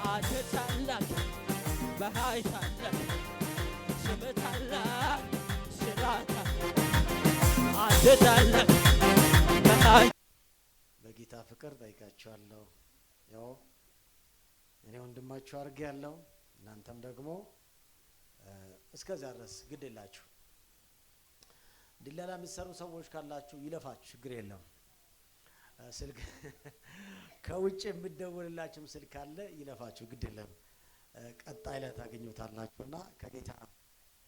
አንተ ታላቅ በኃይል ታላቅ ስምህ ታላቅ ስራህ ታላቅ አንተ ታላቅ በኃይል በጌታ ፍቅር ጠይቃችኋለሁ። ያው እኔ ወንድማችሁ አድርጌያለሁ። እናንተም ደግሞ እስከዚያ ድረስ ግድ የላችሁ። ድለላ የምትሰሩ ሰዎች ካላችሁ ይለፋችሁ፣ ችግር የለም። ስልክ ከውጭ የምትደውልላችሁም ስልክ አለ፣ ይለፋችሁ፣ ግድ የለም። ቀጣይ ላይ ታገኙታላችሁና ከጌታ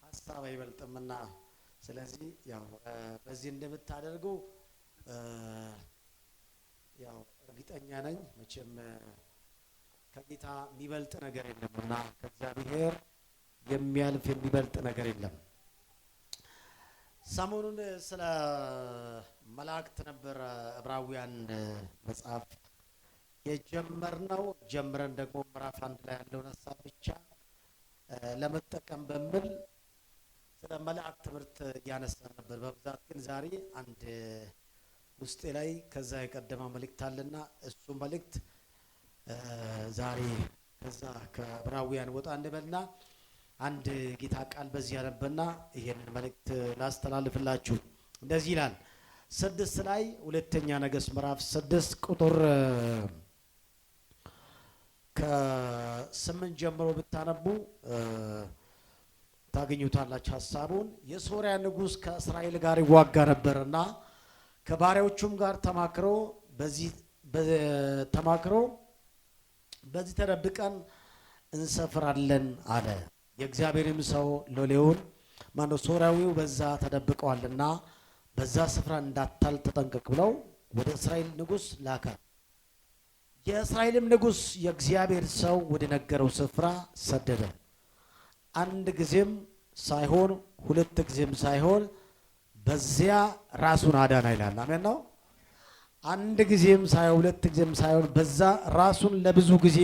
ሀሳብ አይበልጥምና፣ ስለዚህ ያው በዚህ እንደምታደርጉ ያው እርግጠኛ ነኝ። መቼም ከጌታ የሚበልጥ ነገር የለምና ከእግዚአብሔር የሚያልፍ የሚበልጥ ነገር የለም። ሰሞኑን ስለ መላእክት ነበር ዕብራውያን መጽሐፍ የጀመርነው። ጀምረን ደግሞ ምዕራፍ 1 ላይ ያለውን ሀሳብ ብቻ ለመጠቀም በሚል ስለ መላእክት ትምህርት እያነሳን ነበር በብዛት። ግን ዛሬ አንድ ውስጤ ላይ ከዛ የቀደመ መልእክት አለና እሱ መልእክት ዛሬ ከዛ ከዕብራውያን ወጣ እንበልና አንድ ጌታ ቃል በዚህ ያነበና ይሄንን መልእክት ላስተላልፍላችሁ። እንደዚህ ይላል 6 ላይ ሁለተኛ ነገሥት ምዕራፍ 6 ቁጥር ከ8 ጀምሮ ብታነቡ ታገኙታላችሁ ሐሳቡን። የሶሪያ ንጉሥ ከእስራኤል ጋር ይዋጋ ነበርና ከባሪያዎቹም ጋር በዚህ ተደብቀን እንሰፍራለን አለ። የእግዚአብሔርም ሰው ሎሌውን ሶርያዊው በዛ ተደብቀዋልና በዛ ስፍራ እንዳታል ተጠንቀቅ ብለው ወደ እስራኤል ንጉሥ ላከ። የእስራኤልም ንጉሥ የእግዚአብሔር ሰው ወደ ነገረው ስፍራ ሰደደ። አንድ ጊዜም ሳይሆን ሁለት ጊዜም ሳይሆን በዚያ ራሱን አዳነ ይላል። አሜን ነው። አንድ ጊዜም ሳይሆን ሁለት ጊዜም ሳይሆን በዛ ራሱን ለብዙ ጊዜ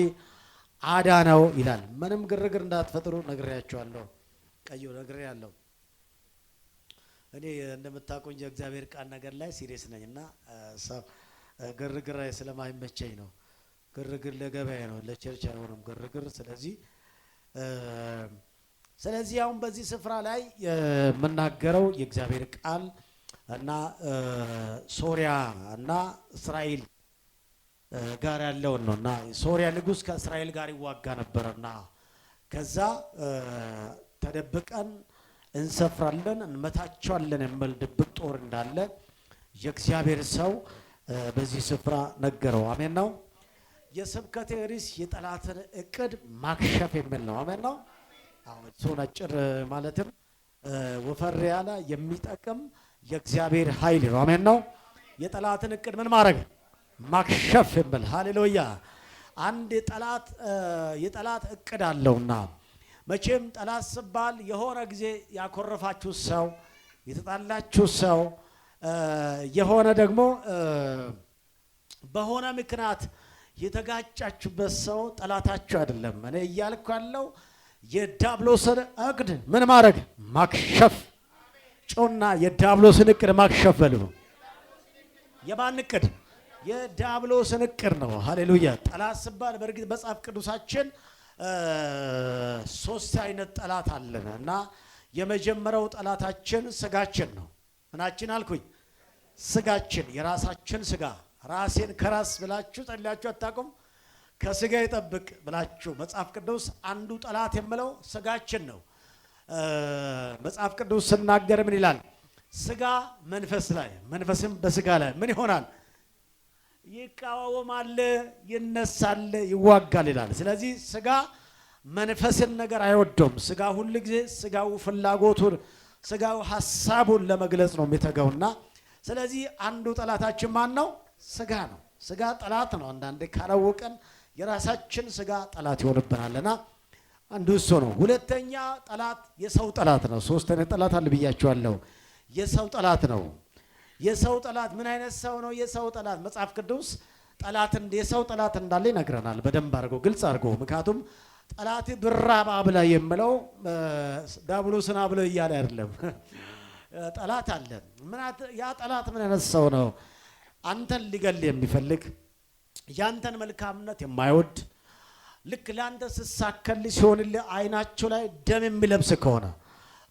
አዳነው ይላል። ምንም ግርግር እንዳትፈጥሩ ነግሬያችኋለሁ። ቀዩ ነግሬያለሁ። እኔ እንደምታውቁኝ የእግዚአብሔር ቃል ነገር ላይ ሲሪየስ ነኝና ግርግር ስለማይመቸኝ ነው። ግርግር ለገበያ ነው፣ ለቸርች አይሆንም ግርግር። ስለዚህ አሁን በዚህ ስፍራ ላይ የምናገረው የእግዚአብሔር ቃል እና ሶሪያ እና እስራኤል ጋር ያለውን ነው። እና ሶሪያ ንጉሥ ከእስራኤል ጋር ይዋጋ ነበርና ከዛ ተደብቀን እንሰፍራለን እንመታቸዋለን የሚል ድብቅ ጦር እንዳለ የእግዚአብሔር ሰው በዚህ ስፍራ ነገረው። አሜን ነው። የስብከቴ ርዕስ የጠላትን እቅድ ማክሸፍ የሚል ነው። አሜን ነው። አሁን እሱን አጭር ማለትም ወፈር ያለ የሚጠቅም የእግዚአብሔር ኃይል ነው። አሜን ነው። የጠላትን እቅድ ምን ማድረግ ማክሸፍ የሚል ሃሌሉያ። አንድ የጠላት እቅድ አለውና መቼም ጠላት ሲባል የሆነ ጊዜ ያኮረፋችሁ ሰው፣ የተጣላችሁ ሰው፣ የሆነ ደግሞ በሆነ ምክንያት የተጋጫችሁበት ሰው ጠላታችሁ አይደለም። እኔ እያልኩ ያለው የዲያብሎስን እቅድ ምን ማድረግ ማክሸፍ። ጮና የዲያብሎስን እቅድ ማክሸፍ በሉ። የማን እቅድ? የዲያብሎስን እቅድ ነው። ሃሌሉያ። ጠላት ሲባል በእርግጥ መጽሐፍ ቅዱሳችን 3 አይነት ጠላት አለን እና የመጀመሪያው ጠላታችን ስጋችን ነው። ምናችን አልኩኝ? ስጋችን፣ የራሳችን ስጋ። ራሴን ከራስ ብላችሁ ጸልያችሁ አታውቁም? ከስጋ ይጠብቅ ብላችሁ መጽሐፍ ቅዱስ አንዱ ጠላት የምለው ስጋችን ነው። መጽሐፍ ቅዱስ ስናገር ምን ይላል? ስጋ መንፈስ ላይ መንፈስም በስጋ ላይ ምን ይሆናል? ይቃወማል፣ ይነሳል፣ ይዋጋል ይላል። ስለዚህ ስጋ መንፈስን ነገር አይወደውም። ስጋ ሁሉ ጊዜ ስጋው ፍላጎቱን ስጋው ሐሳቡን ለመግለጽ ነው የሚተጋውና ስለዚህ አንዱ ጠላታችን ማን ነው? ስጋ ነው። ስጋ ጠላት ነው። አንዳንዴ ካላወቀን የራሳችን ስጋ ጠላት ይሆንብናልና አንዱ እሱ ነው። ሁለተኛ ጠላት የሰው ጠላት ነው። 3 አይነት ጠላት አለ ብያችኋለሁ። የሰው ጠላት ነው። የሰው ጠላት ምን አይነት ሰው ነው? የሰው ጠላት መጽሐፍ ቅዱስ የሰው ጠላት እንዳለ ይነግረናል በደንብ አድርጎ ግልጽ አድርጎ። ምክንያቱም ጠላት ብራባ ብላ የምለው ዲያብሎስና ብለው እያለ አይደለም። ጠላት አለ። ያ ጠላት ምን አይነት ሰው ነው? አንተን ሊገል የሚፈልግ ያንተን መልካምነት የማይወድ ልክ ለአንተ ስሳከልህ ሲሆንልህ አይናቸው ላይ ደም የሚለብስ ከሆነ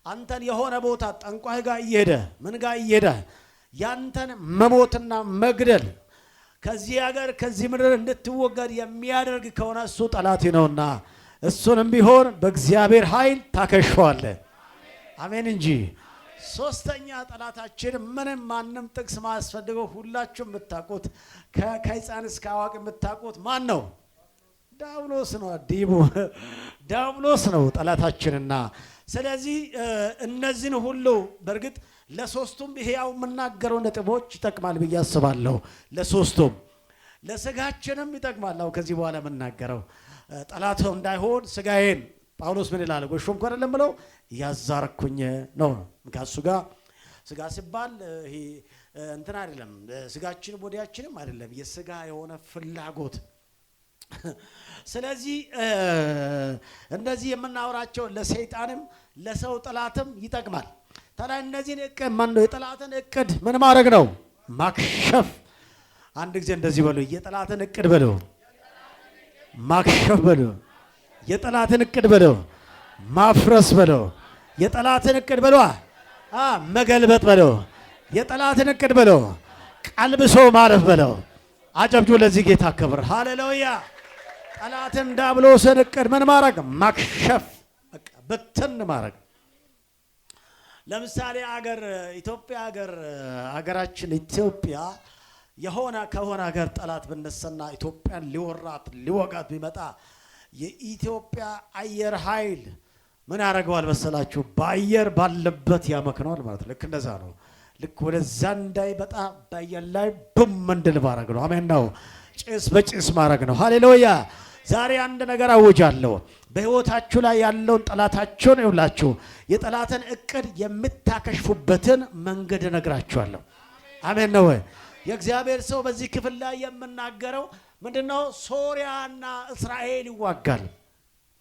አንተን የሆነ ቦታ ጠንቋይ ጋር እየሄደ ምን ጋር እየሄደ ያንተን መሞትና መግደል ከዚህ ሀገር ከዚህ ምድር እንድትወገድ የሚያደርግ ከሆነ እሱ ጠላቴ ነውና እሱንም ቢሆን በእግዚአብሔር ኃይል ታከሸዋለህ። አሜን እንጂ። ሶስተኛ ጠላታችን ምንም ማንም ጥቅስ ማያስፈልገው ሁላችሁም የምታውቁት ከሕፃን እስከ አዋቂ የምታውቁት ማን ነው? ዲያብሎስ ነው። ዲያብሎስ ነው ጠላታችንና ስለዚህ እነዚህን ሁሉ በእርግጥ ለሶስቱም ይሄው የምናገረው ነጥቦች ይጠቅማል ብዬ አስባለሁ። ለሶስቱም ለስጋችንም ይጠቅማል። አሁን ከዚህ በኋላ የምናገረው ጠላት እንዳይሆን ስጋዬን ጳውሎስ ምን ይላል? ጎሾም ኮ አይደለም ብለው ያዛርኩኝ ነው። ከሱ ጋር ስጋ ሲባል ይሄ እንትን አይደለም፣ ስጋችን ቦዲያችንም አይደለም፣ የስጋ የሆነ ፍላጎት። ስለዚህ እነዚህ የምናወራቸው ለሰይጣንም ለሰው ጠላትም ይጠቅማል። ታዲያ እነዚህን እቅድ ማን ነው? የጠላትን እቅድ ምን ማድረግ ነው? ማክሸፍ። አንድ ጊዜ እንደዚህ በሉ፣ የጠላትን እቅድ በሉ፣ ማክሸፍ በሉ፣ የጠላትን እቅድ በሉ፣ ማፍረስ በሉ፣ የጠላትን እቅድ በሉ፣ መገልበጥ በሉ፣ የጠላትን እቅድ በሉ፣ ቀልብሶ ማለፍ በሉ። አጨብጩ ለዚህ ጌታ ክብር። ሃሌሉያ። ጠላትን ዲያብሎስን እቅድ ምን ማድረግ? ማክሸፍ፣ በትን ማድረግ። ለምሳሌ ኢትዮጵያ ሀገራችን ኢትዮጵያ የሆነ ከሆነ ሀገር ጠላት ብነሰና ኢትዮጵያን ሊወራት ሊወጋት ቢመጣ የኢትዮጵያ አየር ኃይል ምን ያደርገዋል መሰላችሁ? በአየር ባለበት ያመክነዋል ማለት ነው። ልክ እንደዛ ነው። ልክ ወደዛ እንዳይመጣ በአየር ላይ ብም እንድል ማድረግ ነው። አሜን ነው። ጭስ በጭስ ማድረግ ነው። ሃሌሉያ። ዛሬ አንድ ነገር አውጃለሁ። በህይወታችሁ ላይ ያለውን ጠላታችሁን ይውላችሁ የጠላትን እቅድ የምታከሽፉበትን መንገድ እነግራችኋለሁ። አሜን ነው። የእግዚአብሔር ሰው በዚህ ክፍል ላይ የምናገረው ምንድነው? ሶሪያና እስራኤል ይዋጋል።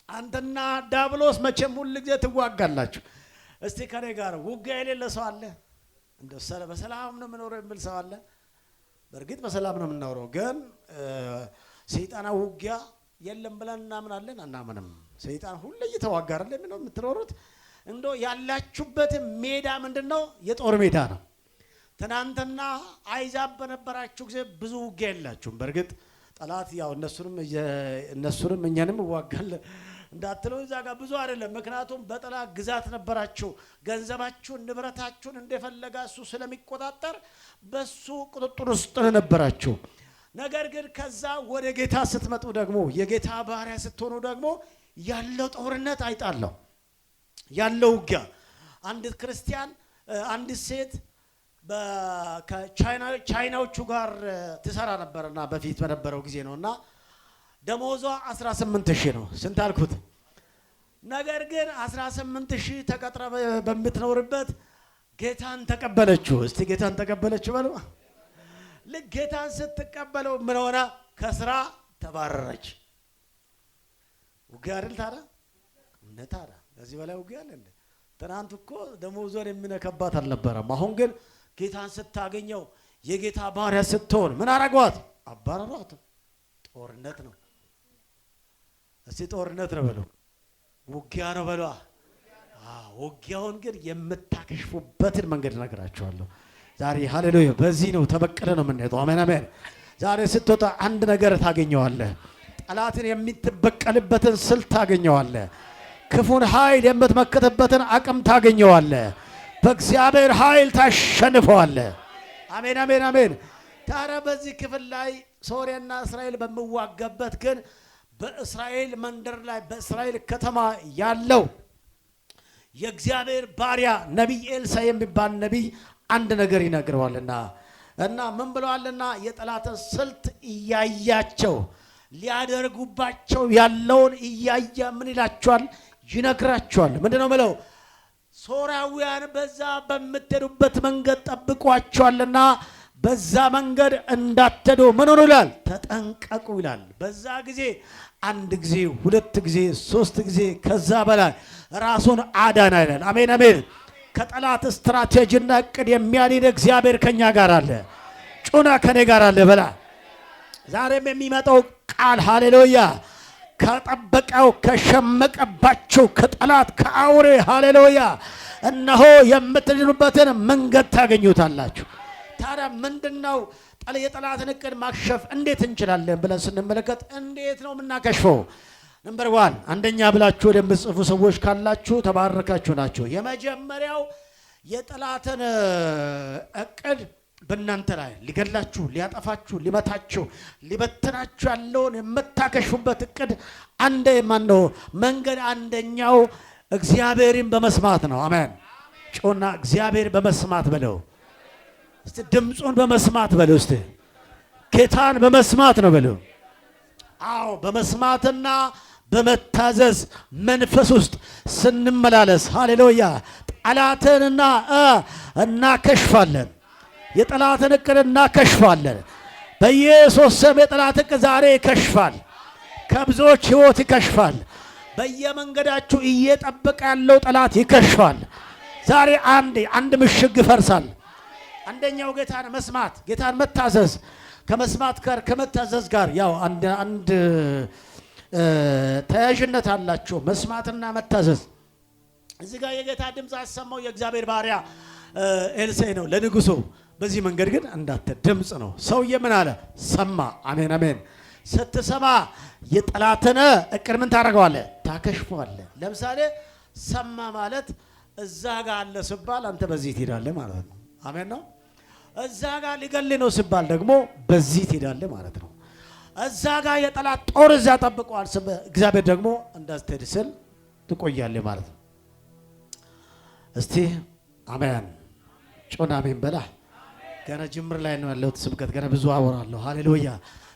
አንተና ዲያብሎስ መቼም ሁሉ ጊዜ ትዋጋላችሁ። እስቲ ከኔ ጋር ውጊያ የሌለ ሰው አለ? እንደው በሰላም ነው የምኖረው የሚል ሰው አለ? በእርግጥ በሰላም ነው የምንኖረው፣ ግን ሰይጣናዊ ውጊያ የለም ብለን እናምናለን? አናምንም። ሰይጣን ሁሉ እየተዋጋ አይደል የምትኖሩት? እንደው ያላችሁበት ሜዳ ምንድነው? የጦር ሜዳ ነው። ትናንትና አይዛብ በነበራችሁ ጊዜ ብዙ ውጊያ የላችሁም። በእርግጥ ጠላት ያው እነሱንም እኛንም ይዋጋል እንዳትለው እዛ ጋር ብዙ አይደለም። ምክንያቱም በጠላት ግዛት ነበራችሁ። ገንዘባችሁን ንብረታችሁን እንደፈለጋ እሱ ስለሚቆጣጠር በሱ ቁጥጥር ውስጥ ነበራችሁ። ነገር ግን ከዛ ወደ ጌታ ስትመጡ ደግሞ የጌታ ባሪያ ስትሆኑ ደግሞ ያለው ጦርነት አይጣለው ያለው ውጊያ። አንድ ክርስቲያን አንድ ሴት ከቻይናዎቹ ጋር ትሰራ ነበርና በፊት በነበረው ጊዜ ነውና ደሞዟ 18000 ነው። ስንት አልኩት? ነገር ግን 18000 ተቀጥራ በምትኖርበት ጌታን ተቀበለችው። እስቲ ጌታን ተቀበለችው በሉ። ልክ ጌታን ስትቀበለው ምን ሆነ? ከስራ ተባረረች። ውጊያ አይደል ታዲያ? እውነት ታዲያ ከዚህ በላይ ውጊያ አለ እንዴ? ትናንት እኮ ደሞዟን የሚነከባት አልነበረም። አሁን ግን ጌታን ስታገኘው የጌታ ባሪያ ስትሆን ምን አረጓት? አባረሯት። ጦርነት ነው። እስቲ ጦርነት ነው በሉ። ውጊያ ነው በሉ። ውጊያውን ግን የምታከሽፉበትን መንገድ እነግራችኋለሁ ዛሬ። ሃሌሉያ። በዚህ ነው ተበቀለ ነው የምንሄደው። አሜን አሜን። ዛሬ ስትወጣ አንድ ነገር ታገኘዋለህ። ጠላትን የምትበቀልበትን ስልት ታገኘዋለህ። ክፉን ኃይል የምትመክትበትን አቅም ታገኘዋለህ። በእግዚአብሔር ኃይል ታሸንፈዋለህ። አሜን አሜን አሜን። ታዲያ በዚህ ክፍል ላይ ሶሪያና እስራኤል በሚዋጋበት ግን በእስራኤል መንደር ላይ በእስራኤል ከተማ ያለው የእግዚአብሔር ባሪያ ነቢይ ኤልሳ የሚባል ነቢይ አንድ ነገር ይነግረዋልና እና ምን ብለዋልና የጠላትን ስልት እያያቸው ሊያደርጉባቸው ያለውን እያየ ምን ይላቸዋል? ይነግራቸዋል። ምንድነው ምለው? ሶርያውያን በዛ በምትሄዱበት መንገድ ጠብቋቸዋልና በዛ መንገድ እንዳትሄዱ ምን ሆኑ ይላል? ተጠንቀቁ ይላል። በዛ ጊዜ አንድ ጊዜ ሁለት ጊዜ ሶስት ጊዜ ከዛ በላይ ራሱን አዳና ይላል። አሜን አሜን። ከጠላት ስትራቴጂና እቅድ የሚያድን እግዚአብሔር ከኛ ጋር አለ። ጩና ከኔ ጋር አለ በላ። ዛሬም የሚመጣው ቃል ሃሌሉያ ከጠበቀው ከሸመቀባችሁ ከጠላት ከአውሬ ሃሌሉያ እነሆ የምትድኑበትን መንገድ ታገኙታላችሁ። ታዲያ ምንድነው የጠላትን እቅድ ማክሸፍ እንዴት እንችላለን ብለን ስንመለከት እንዴት ነው የምናከሽፈው? ነምበር 1 አንደኛ ብላችሁ ወደምትጽፉ ሰዎች ካላችሁ ተባረካችሁ ናቸው። የመጀመሪያው የጠላትን እቅድ በእናንተ ላይ ሊገላችሁ፣ ሊያጠፋችሁ፣ ሊመታችሁ፣ ሊበትናችሁ ያለውን የምታከሽፉበት እቅድ መንገድ አንደኛው እግዚአብሔርን በመስማት ነው። አሜን። ጮና እግዚአብሔር በመስማት በለው እስቲ። ድምፁን በመስማት በለው እስቲ። ጌታን በመስማት ነው በለው። አዎ በመስማትና በመታዘዝ መንፈስ ውስጥ ስንመላለስ ሃሌሉያ ጠላትንና እናከሽፋለን። የጠላትን እቅድ እናከሽፋለን። በኢየሱስ ስም የጠላት እቅድ ዛሬ ይከሽፋል። ከብዙዎች ሕይወት ይከሽፋል። በየመንገዳችሁ እየጠበቀ ያለው ጠላት ይከሽፋል። ዛሬ አንድ ምሽግ ይፈርሳል። አንደኛው ጌታን መስማት፣ ጌታን መታዘዝ። ከመስማት ጋር ከመታዘዝ ጋር ያው አንድ ተያያዥነት አላቸው፣ መስማትና መታዘዝ። እዚህ ጋር የጌታ ድምፅ አሰማው የእግዚአብሔር ባሪያ ኤልሳዕ ነው ለንጉሱ። በዚህ መንገድ ግን እንዳትሄድ ድምፅ ነው። ሰውዬ ምን አለ? ሰማ። አሜን አሜን። ስትሰማ የጠላትን እቅድ ምን ታደርገዋለህ? ታከሽፈዋለህ። ለምሳሌ ሰማ ማለት እዛ ጋር አለ ሲባል አንተ በዚህ ትሄዳለህ ማለት ነው። አሜን ነው። እዛ ጋር ሊገልህ ነው ሲባል ደግሞ በዚህ ትሄዳለህ ማለት ነው። እዛ ጋር የጠላት ጦር እዛ ጠብቀዋል፣ እግዚአብሔር ደግሞ እንዳትሄድ ስል ትቆያለህ ማለት ነው። እስቲ አሜን ጮና አሜን በላ። ገና ጅምር ላይ ነው ያለሁት ስብከት፣ ገና ብዙ አወራለሁ። ሃሌሉያ።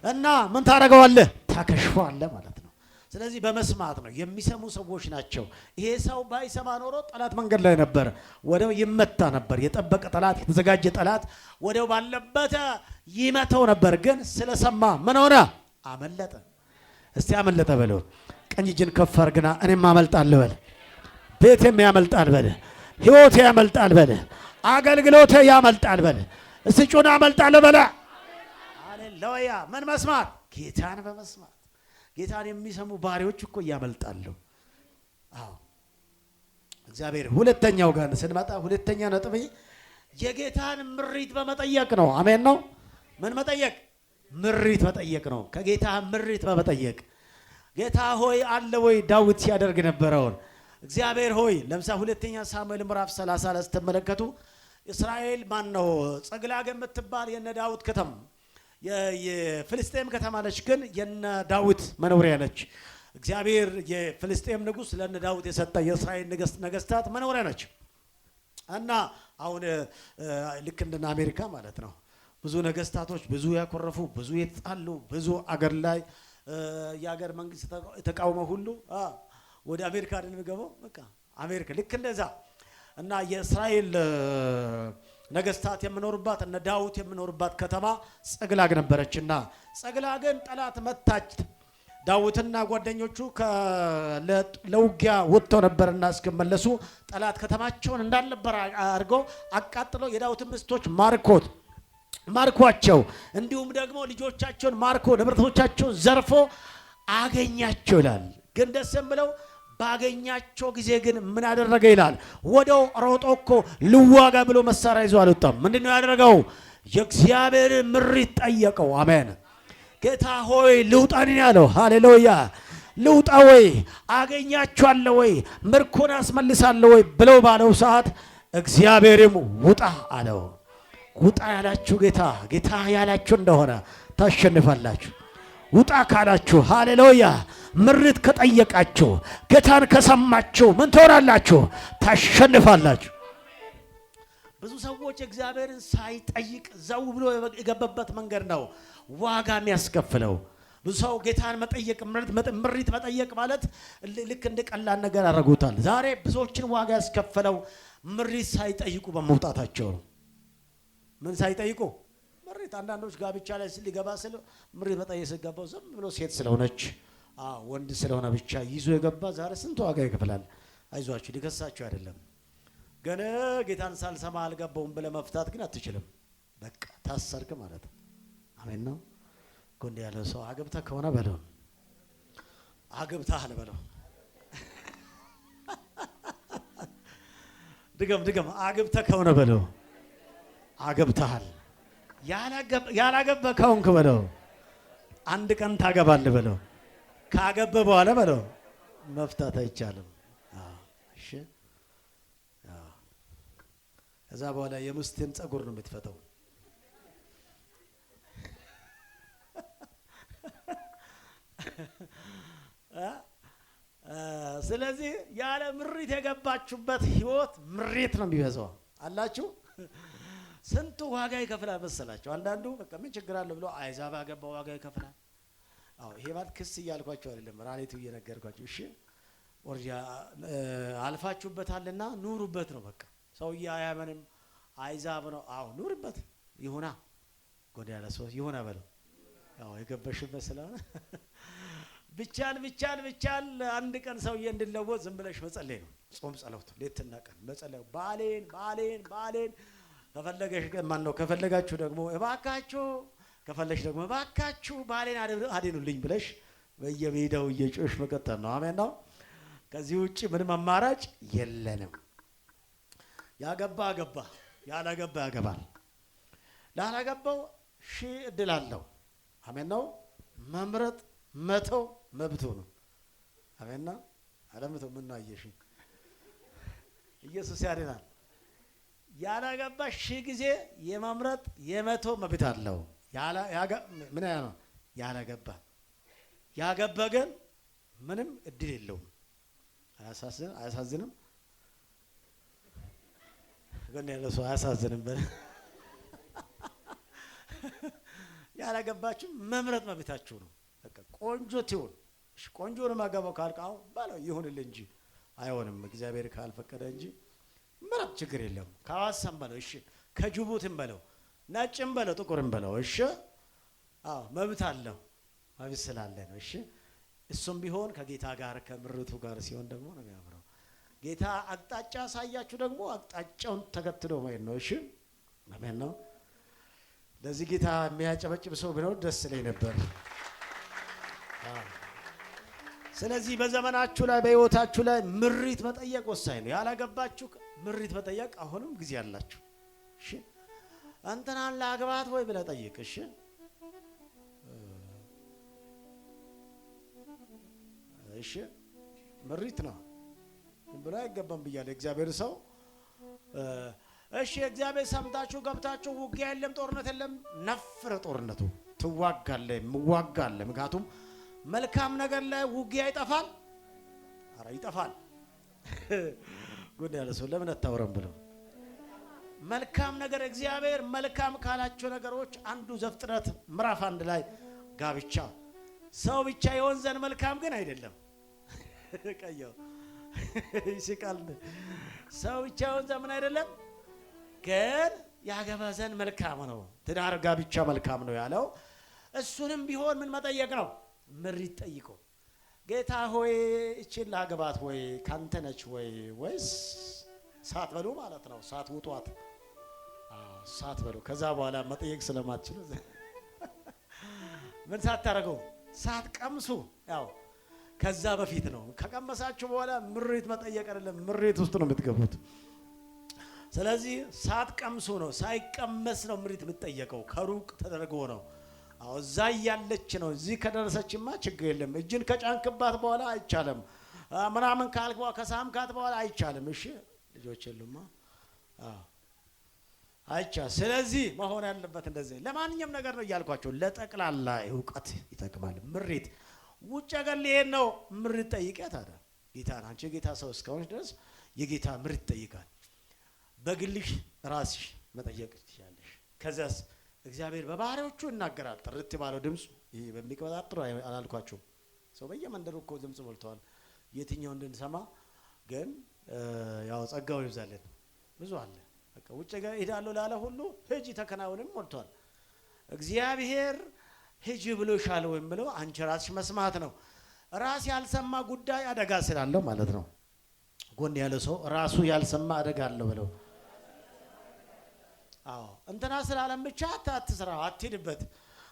እና ምን ታደርገዋለህ? ታከሽፈዋለህ ማለት ነው። ስለዚህ በመስማት ነው። የሚሰሙ ሰዎች ናቸው። ይሄ ሰው ባይሰማ ኖሮ ጠላት መንገድ ላይ ነበር፣ ወዲያው ይመታ ነበር። የጠበቀ ጠላት፣ የተዘጋጀ ጠላት ወዲያው ባለበት ይመተው ነበር። ግን ስለሰማ ምን ሆነ? አመለጠ። እስቲ አመለጠ በለው። ቀኝ እጅን ከፍ አድርግና እኔም አመልጣለሁ በል። ቤቴም ያመልጣል በል። ሕይወቴ ያመልጣል በል። አገልግሎቴ ያመልጣል በል። እስቲ ጩና አመልጣለሁ በል። ሃሌሉያ። ምን መስማት? ጌታን በመስማት ጌታን የሚሰሙ ባሪዎች እኮ ያመልጣሉ። አዎ እግዚአብሔር። ሁለተኛው ጋር ስንመጣ ሁለተኛ ነጥብ የጌታን ምሪት በመጠየቅ ነው። አሜን ነው። ምን መጠየቅ? ምሪት መጠየቅ ነው። ከጌታ ምሪት በመጠየቅ ጌታ ሆይ አለ ወይ ዳዊት ሲያደርግ ነበረውን እግዚአብሔር ሆይ ለምሳሌ ሁለተኛ ሳሙኤል ምዕራፍ 30 ላይ ስትመለከቱ እስራኤል ማን ነው ጸግላግ የምትባል የነ ዳዊት ከተማ የፍልስጤም ከተማ ነች፣ ግን የነ ዳዊት መኖሪያ ነች። እግዚአብሔር የፍልስጤም ንጉሥ ለነ ዳዊት የሰጠ የእስራኤል ነገስታት መኖሪያ ነች። እና አሁን ልክ እንደ አሜሪካ ማለት ነው ብዙ ነገስታቶች ብዙ ያኮረፉ ብዙ የተጣሉ ብዙ አገር ላይ የአገር መንግስት ተቃውሞ ሁሉ ወደ አሜሪካ አይደል የሚገባው? በቃ አሜሪካ ልክ እንደዛ። እና የእስራኤል ነገስታት የሚኖሩባት እነ ዳዊት የሚኖሩባት ከተማ ጸግላግ ነበረችና ጸግላግን ጠላት መታች። ዳዊትና ጓደኞቹ ለውጊያ ወጥተው ነበርና እስከመለሱ ጠላት ከተማቸውን እንዳልነበር አድርገው አቃጥለው የዳዊትን ሚስቶች ማርኳቸው፣ እንዲሁም ደግሞ ልጆቻቸውን ማርኮ ንብረቶቻቸውን ዘርፎ አገኛቸው ይላል። ግን ደስ የሚለው ባገኛቸው ጊዜ ግን ምን አደረገ ይላል? ወደው ሮጦ እኮ ልዋጋ ብሎ መሳሪያ ይዞ አልወጣም። ምንድነው ያደረገው? የእግዚአብሔር ምሪት ጠየቀው። አሜን። ጌታ ሆይ ልውጣን ያለው ሃሌሉያ። ልውጣ ወይ? አገኛቸዋለሁ ወይ? ምርኮን አስመልሳለሁ ወይ ብለው ባለው ሰዓት እግዚአብሔርም ውጣ አለው። ውጣ ያላችሁ ጌታ ያላችሁ እንደሆነ ታሸንፋላችሁ። ውጣ ካላችሁ ሃሌሉያ፣ ምሪት ከጠየቃችሁ ጌታን ከሰማችሁ ምን ትሆናላችሁ? ታሸንፋላችሁ። ብዙ ሰዎች እግዚአብሔርን ሳይጠይቅ ዘው ብሎ የገባበት መንገድ ነው ዋጋ የሚያስከፍለው። ብዙ ሰው ጌታን መጠየቅ ምሪት መጠየቅ ማለት ልክ እንደ ቀላል ነገር አደረጉታል። ዛሬ ብዙዎችን ዋጋ ያስከፈለው ምሪት ሳይጠይቁ በመውጣታቸው ነው። ምን ሳይጠይቁ? ምሪት። አንዳንዶች ጋብቻ ላይ ሊገባ ስለ ምሪት መጠየቅ ሲገባው ዝም ብሎ ሴት ስለሆነች ወንድ ስለሆነ ብቻ ይዞ የገባ ዛሬ ስንት ዋጋ ይከፍላል። አይዟችሁ፣ ሊከሳችሁ አይደለም። ገና ጌታን ሳልሰማ አልገባውም ብለህ መፍታት ግን አትችልም። በቃ ታሰርክ ማለት ነው። አሜን ነው። ጎንድ ያለው ሰው አገብተህ ከሆነ በለው አግብተሃል በለው። ድገም አግብተህ ከሆነ በለው አግብተሃል። ያላገባ ከሆንክ በለው አንድ ቀን ታገባለህ በለው። ካገባ በኋላ በለው መፍታት አይቻልም። እሺ ከዛ በኋላ የሙስቴን ጸጉር ነው የምትፈተው። ስለዚህ ያለ ምሪት የገባችሁበት ህይወት ምሪት ነው የሚበዛው አላችሁ። ስንቱ ዋጋ ይከፍላል መሰላችሁ። አንዳንዱ በቃ ምን ችግር አለ ብሎ አይዛብ ያገባው ዋጋ ይከፍላል። አዎ ይሄ ማለት ክስ እያልኳችሁ አይደለም፣ ራኔቱ እየነገርኳችሁ። እሺ ወርጃ አልፋችሁበታልና ኑሩበት ነው በቃ። ሰውዬ አያመንም አይዛብ ነው። አዎ ኑርበት ይሁና። ጎዳ ያለ ሰው ይሁና በለው። አዎ የገባሽበት ስለሆነ ብቻል አንድ ቀን ሰውዬ እንድለወጥ ዝም ብለሽ መጸለይ ነው። ጾም ጸሎት ሌትና ቀን መጸለይ። ባሌን ከፈለገሽ ማን ነው ከፈለጋችሁ ደግሞ እባካችሁ ከፈለሽ ደግሞ እባካችሁ ባሌን አድኑልኝ ብለሽ በየሜዳው እየጮሽ መቀጠል ነው። አሜን ነው። ከዚህ ውጪ ምንም አማራጭ የለንም። ያገባ አገባ፣ ያላገባ ያገባል። ላላገባው ሺህ እድል አለው። አሜን ነው። መምረጥ መተው መብቱ ነው። አሜንና አለምተው ምን አየሽ? ኢየሱስ ያድናል። ያላገባ ሺህ ጊዜ የመምረጥ የመተው መብት አለው። ምን ነው ያላገባ። ያገባ ግን ምንም እድል የለውም። አያሳዝንም? ግን ያለው ሰው አያሳዝንም በል። ያላገባችሁ መምረጥ መብታችሁ ነው። በቃ ቆንጆ ትሁን። እሺ ቆንጆ ነው ማገባው ካልቃው ባለው ይሁንልህ እንጂ አይሆንም እግዚአብሔር ካልፈቀደ እንጂ ምንም ችግር የለም። ከሐዋሳም በለው እሺ፣ ከጅቡቲም በለው ነጭም በለው ጥቁርም በለው እሺ። አዎ መብት አለው። መብት ስላለ ነው። እሺ እሱም ቢሆን ከጌታ ጋር ከምርቱ ጋር ሲሆን ደግሞ ነው የሚያምረው። ጌታ አቅጣጫ ሳያችሁ ደግሞ አቅጣጫውን ተከትሎ ማለት ነው። እሺ አሜን ነው። ለዚህ ጌታ የሚያጨበጭብ ሰው ቢኖር ደስ ይለኝ ነበር። ስለዚህ በዘመናችሁ ላይ በህይወታችሁ ላይ ምሪት መጠየቅ ወሳኝ ነው። ያላገባችሁ ምሪት መጠየቅ አሁንም ጊዜ አላችሁ። እሺ አንተናን ላግባት ወይ ብለህ ጠይቅ። እሺ እሺ ምሪት ነው ብሎ አይገባም ብያለሁ። እግዚአብሔር ሰው እሺ እግዚአብሔር ሰምታችሁ ገብታችሁ ውጊያ የለም ጦርነት የለም ነፍረ ጦርነቱ ትዋጋለህ ምዋጋለህ። ምክንያቱም መልካም ነገር ላይ ውጊያ ይጠፋል። አረ ይጠፋል። ጉድ ያለ ሰው ለምን አታወራም ብለው መልካም ነገር እግዚአብሔር መልካም ካላቸው ነገሮች አንዱ ዘፍጥረት ምዕራፍ 1 ላይ ጋብቻ ሰው ብቻ የሆን ዘንድ መልካም ግን አይደለም። ቀየው ይስቃል። ሰው ብቻ የሆን ዘንድ ምን አይደለም ግን ያገባ ዘንድ መልካም ነው። ትዳር ጋብቻ መልካም ነው ያለው እሱንም ቢሆን ምን መጠየቅ ነው? ምሪት ጠይቆ ጌታ ሆይ እቺን ላገባት ወይ ካንተ ነች ወይ ወይስ ሳት በሉ ማለት ነው። ሳት ውጧት ሳት በሉ። ከዛ በኋላ መጠየቅ ስለማትችሉ ምን ሳታረገው ሳት ቀምሱ። ያው ከዛ በፊት ነው። ከቀመሳችሁ በኋላ ምሪት መጠየቅ አይደለም ምሪት ውስጥ ነው የምትገቡት። ስለዚህ ሳት ቀምሱ ነው። ሳይቀመስ ነው ምሪት የምትጠየቀው። ከሩቅ ተደርጎ ነው። አው እዛ ያለች ነው። እዚህ ከደረሰችማ ችግር የለም። እጅን ከጫንክባት በኋላ አይቻለም። ምናምን ካልኳ ከሳምካት በኋላ አይቻለም። እሺ ልጆች የሉማ አይቻ። ስለዚህ መሆን ያለበት እንደዚህ ለማንኛውም ነገር ነው እያልኳቸው ለጠቅላላ ዕውቀት ይጠቅማል። ምሪት ውጭ ሀገር ሊሄድ ነው ምሪት ጠይቂያት አለ ጌታ። አንቺ ጌታ ሰው እስከሆንሽ ድረስ የጌታ ምሪት ጠይቃል። በግልሽ ራስሽ መጠየቅ ትችላለሽ። ከዛስ እግዚአብሔር በባህሪዎቹ ይናገራል። ጥርት ባለው ድምጽ ይሄ በሚቀባጥሩ አላልኳችሁም? ሰው በየመንደሩ እኮ ድምጽ ሞልቷል። የትኛው እንድንሰማ ግን ያው ጸጋው ይብዛልን። ብዙ አለ። በቃ ውጭ ጋር ሄዳለሁ ላለ ሁሉ ሂጂ ተከናወንም ሞልቷል። እግዚአብሔር ሂጂ ብሎሻል ወይም ብሎ አንቺ ራስሽ መስማት ነው። ራስ ያልሰማ ጉዳይ አደጋ ስላለው ማለት ነው። ጎን ያለ ሰው ራሱ ያልሰማ አደጋ አለው ብለው አዎ እንትና ስላለም ብቻ አትስራ አትሄድበት።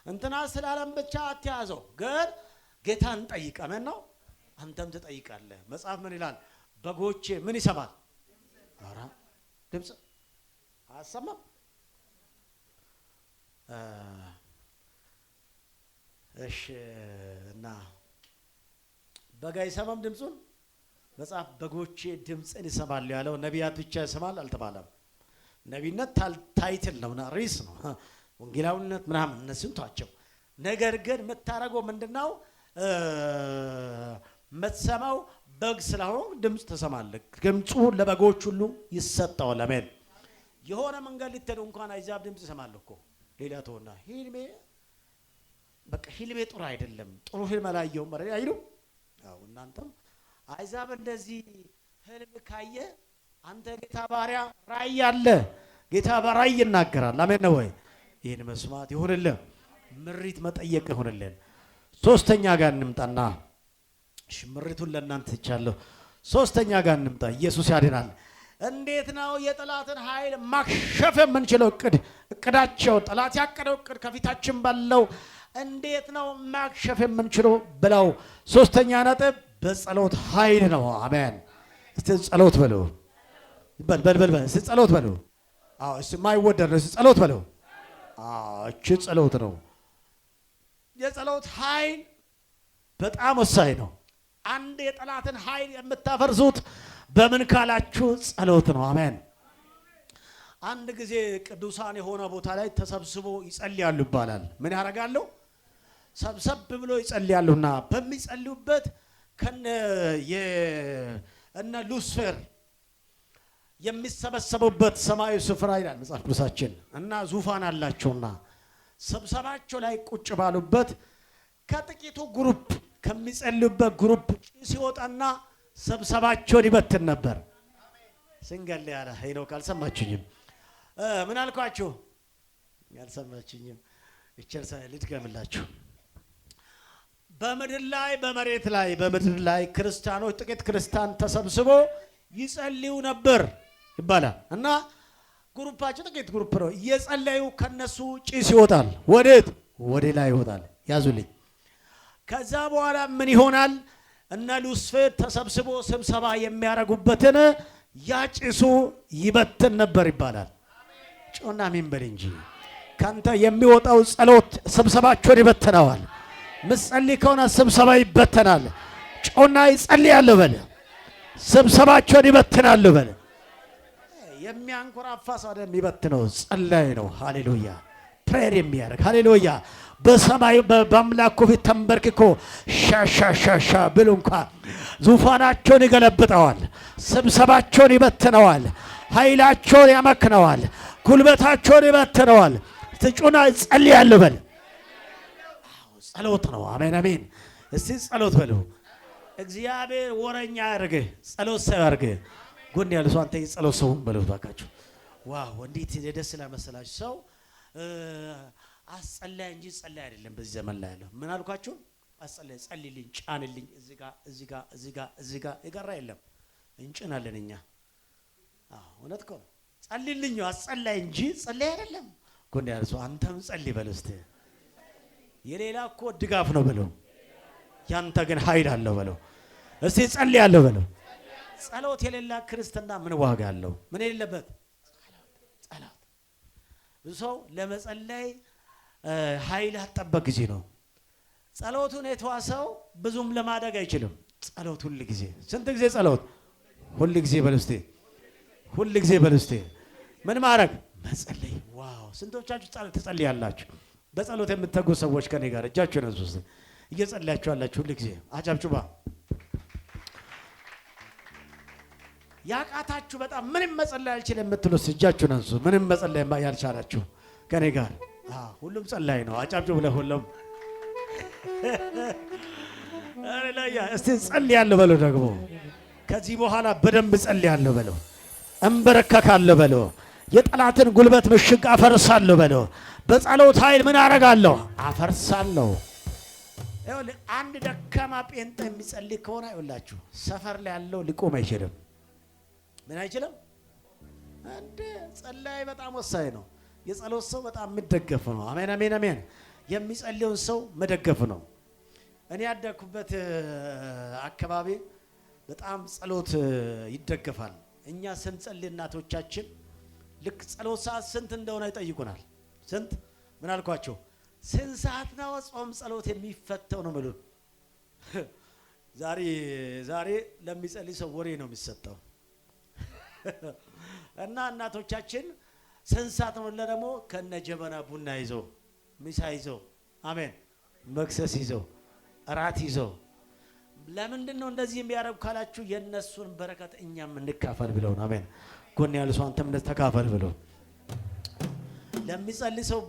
እንትና ስላለም ብቻ አትያዘው። ግን ጌታን ጠይቅ። አሜን ነው። አንተም ትጠይቃለህ። መጽሐፍ ምን ይላል? በጎቼ ምን ይሰማል? ኧረ ድምፅ አሰማም። እሺ እና በግ አይሰማም ድምፁን። መጽሐፍ በጎቼ ድምፅን ይሰማሉ ያለው ነቢያት ብቻ ይሰማል አልተባለም። ነቢይነት ታይትል ነውና ሪስ ነው። ወንጌላዊነት ምናምን እነሱን ተዋቸው። ነገር ግን የምታደርገው ምንድነው? የምትሰማው በግ ስለሆነ ድምፅ ትሰማለህ። ድምፁ ለበጎች ሁሉ ይሰጠዋል። አሜን። የሆነ መንገድ ልትሄዱ እንኳን አይዛብ ድምፅ ይሰማል እኮ። ሌላ ተወና ሂልሜ በቃ ሂልሜ ጥሩ አይደለም፣ ጥሩ ህልም አላየሁም አይሉ። አዎ እናንተም አይዛብ እንደዚህ ህልም ካየ አንተ ጌታ ባሪያ ራእይ አለ፣ ጌታ በራእይ ይናገራል። አሜን ነው ወይ? ይህን መስማት ይሁንልህ፣ ምሪት መጠየቅ ይሁንልህ። ሶስተኛ ጋር እንምጣና እሺ ምሪቱን ለእናንተ ትቻለሁ። ሶስተኛ ጋር እንምጣ። ኢየሱስ ያድናል። እንዴት ነው የጠላትን ኃይል ማክሸፍ የምንችለው? እቅዳቸው ጠላት ያቀደው እቅድ ከፊታችን ባለው እንዴት ነው ማክሸፍ የምንችለው ብለው ሶስተኛ ነጥብ በጸሎት ኃይል ነው። አሜን። እስቲ ጸሎት በሉ። በል እስቲ ጸሎት በሉ። አዎ እሱ ማይወደድ ነው። እስቲ ጸሎት በሉ። አዎ እቺ ጸሎት ነው። የጸሎት ኃይል በጣም ወሳኝ ነው። አንድ የጠላትን ኃይል የምታፈርሱት በምን ካላችሁ ጸሎት ነው። አሜን። አንድ ጊዜ ቅዱሳን የሆነ ቦታ ላይ ተሰብስቦ ይጸልያሉ ይባላል። ምን ያደርጋሉ? ሰብሰብ ብሎ ይጸልያሉና በሚጸልዩበት እነ ሉሲፈር የሚሰበሰቡበት ሰማያዊ ስፍራ ይላል መጽሐፍ ቅዱሳችን እና ዙፋን አላቸውና ስብሰባቸው ላይ ቁጭ ባሉበት ከጥቂቱ ግሩፕ ከሚጸልዩበት ግሩፕ ሲወጣና ስብሰባቸውን ይበትን ነበር። ስንገል ያለ ሄኖ ካልሰማችሁኝም ምን አልኳችሁ? ያልሰማችሁኝም እቸርሳ ልድገምላችሁ። በምድር ላይ ክርስቲያኖች ጥቂት ክርስቲያን ተሰብስቦ ይጸልዩ ነበር ይባላል እና ግሩፓቸው ጥቂት ግሩፕ ነው። እየጸለዩ ከነሱ ጭስ ይወጣል። ወዴት? ወደ ላይ ይወጣል። ያዙልኝ። ከዛ በኋላ ምን ይሆናል? እነ ሉሲፈር ተሰብስቦ ስብሰባ የሚያረጉበትን ያጭሱ ይበትን ነበር ይባላል። ጮና ሚንበል እንጂ ካንተ የሚወጣው ጸሎት ስብሰባቸውን ይበትነዋል። ምጸልይ ከሆነ ስብሰባ ይበተናል። ጮና ይጸልያል በለ ስብሰባቸውን ይበትናል በለ። የሚያንኮራፋ ሰው የሚበትነው ጸላይ ነው። ሃሌሉያ ፕሬየር የሚያደርግ ሃሌሉያ በሰማይ በአምላኩ ፊት ተንበርክኮ ሻሻሻሻ ብሎ እንኳን ዙፋናቸውን ይገለብጠዋል። ስብሰባቸውን ይበትነዋል። ኃይላቸውን ያመክነዋል። ጉልበታቸውን ይበትነዋል። ትጩና ጸልያለሁ በል። ጸሎት ነው። አሜን አሜን። እስቲ ጸሎት በሉ። እግዚአብሔር ወረኛ ያርግህ፣ ጸሎት ሰው ያርግህ። ጎን ያለ ሰው አንተ የጸሎት ሰው በሉ ባካችሁ። ዋው እንዴት ደስ ስለመሰላችሁ ሰው አስጸላይ እንጂ ጸላይ አይደለም። በዚህ ዘመን ላይ ያለው ምን አልኳችሁ? አስጸላይ ጸልይልኝ፣ ጫንልኝ፣ እዚህ ጋር ይገራ የለም እንጭናለን እኛ። እውነት እኮ ጸልይልኝ አስጸላይ እንጂ ጸላይ አይደለም። ጎን ያለ ሰው አንተም ጸልይ በለው እስቲ። የሌላ እኮ ድጋፍ ነው በለው፣ ያንተ ግን ኃይል አለው በለው። እስቲ ጸልያለሁ በለው። ጸሎት የሌላ ክርስትና ምን ዋጋ አለው? ምን የሌለበት ጸሎት። ብዙ ሰው ለመጸለይ ኃይል አጠበቅ ጊዜ ነው። ጸሎቱን የተዋሰው ብዙም ለማደግ አይችልም። ጸሎት ሁሉ ጊዜ ስንት ጊዜ ጸሎት? ሁሉ ጊዜ በልስቴ፣ ሁሉ ጊዜ በልስቴ። ምን ማድረግ? መጸለይ። ዋው ስንቶቻችሁ ጸሎት ትጸልያላችሁ? በጸሎት የምትተጉ ሰዎች ከኔ ጋር እጃችሁን አንሱ። እየጸለያችሁ አላችሁ ሁሉ ጊዜ አጨብጭባ። ያቃታችሁ በጣም ምንም መጸለይ አልችልም የምትሉት እጃችሁን አንሱ። ምንም መጸለይ ያልቻላችሁ ከኔ ጋር ሁሉም ጸላይ ነው። አጨብጭቡ ለሁሉም። አሬላያ እስቲ ጸልያለሁ በለው። ደግሞ ከዚህ በኋላ በደንብ ጸልያለሁ በለው። እንበረከካለሁ በለው። የጠላትን ጉልበት ምሽግ አፈርሳለሁ በለው። በጸሎት ኃይል ምን አረጋለሁ? አፈርሳለሁ። አንድ ደካማ ጴንጤ የሚጸልይ ከሆነ ይኸውላችሁ ሰፈር ላይ ያለው ሊቆም አይችልም። ምን አይችልም? እንደ ጸላይ በጣም ወሳኝ ነው። የጸሎት ሰው በጣም መደገፍ ነው። አሜን አሜን አሜን። የሚጸልየውን ሰው መደገፍ ነው። እኔ ያደኩበት አካባቢ በጣም ጸሎት ይደገፋል። እኛ ስንጸልይ እናቶቻችን ልክ ጸሎት ሰዓት ስንት እንደሆነ ይጠይቁናል። ስንት ምን አልኳቸው? ስንት ሰዓት ነው ጾም ጸሎት የሚፈተው ነው የሚሉን። ዛሬ ለሚጸልይ ሰው ወሬ ነው የሚሰጠው። እና እናቶቻችን ስንት ሰዓት ነው ደግሞ ከነ ጀበና ቡና ይዘው ምሳ ይዘው አሜን መክሰስ ይዘው እራት ይዘው ለምንድን ነው እንደዚህ የሚያደርጉ ካላችሁ የነሱን በረከት እኛም እንካፈል ብለው ነው። አሜን ጎን ያለ ሰው አንተም ተካፈል ብለው ለሚጸልይ ሰው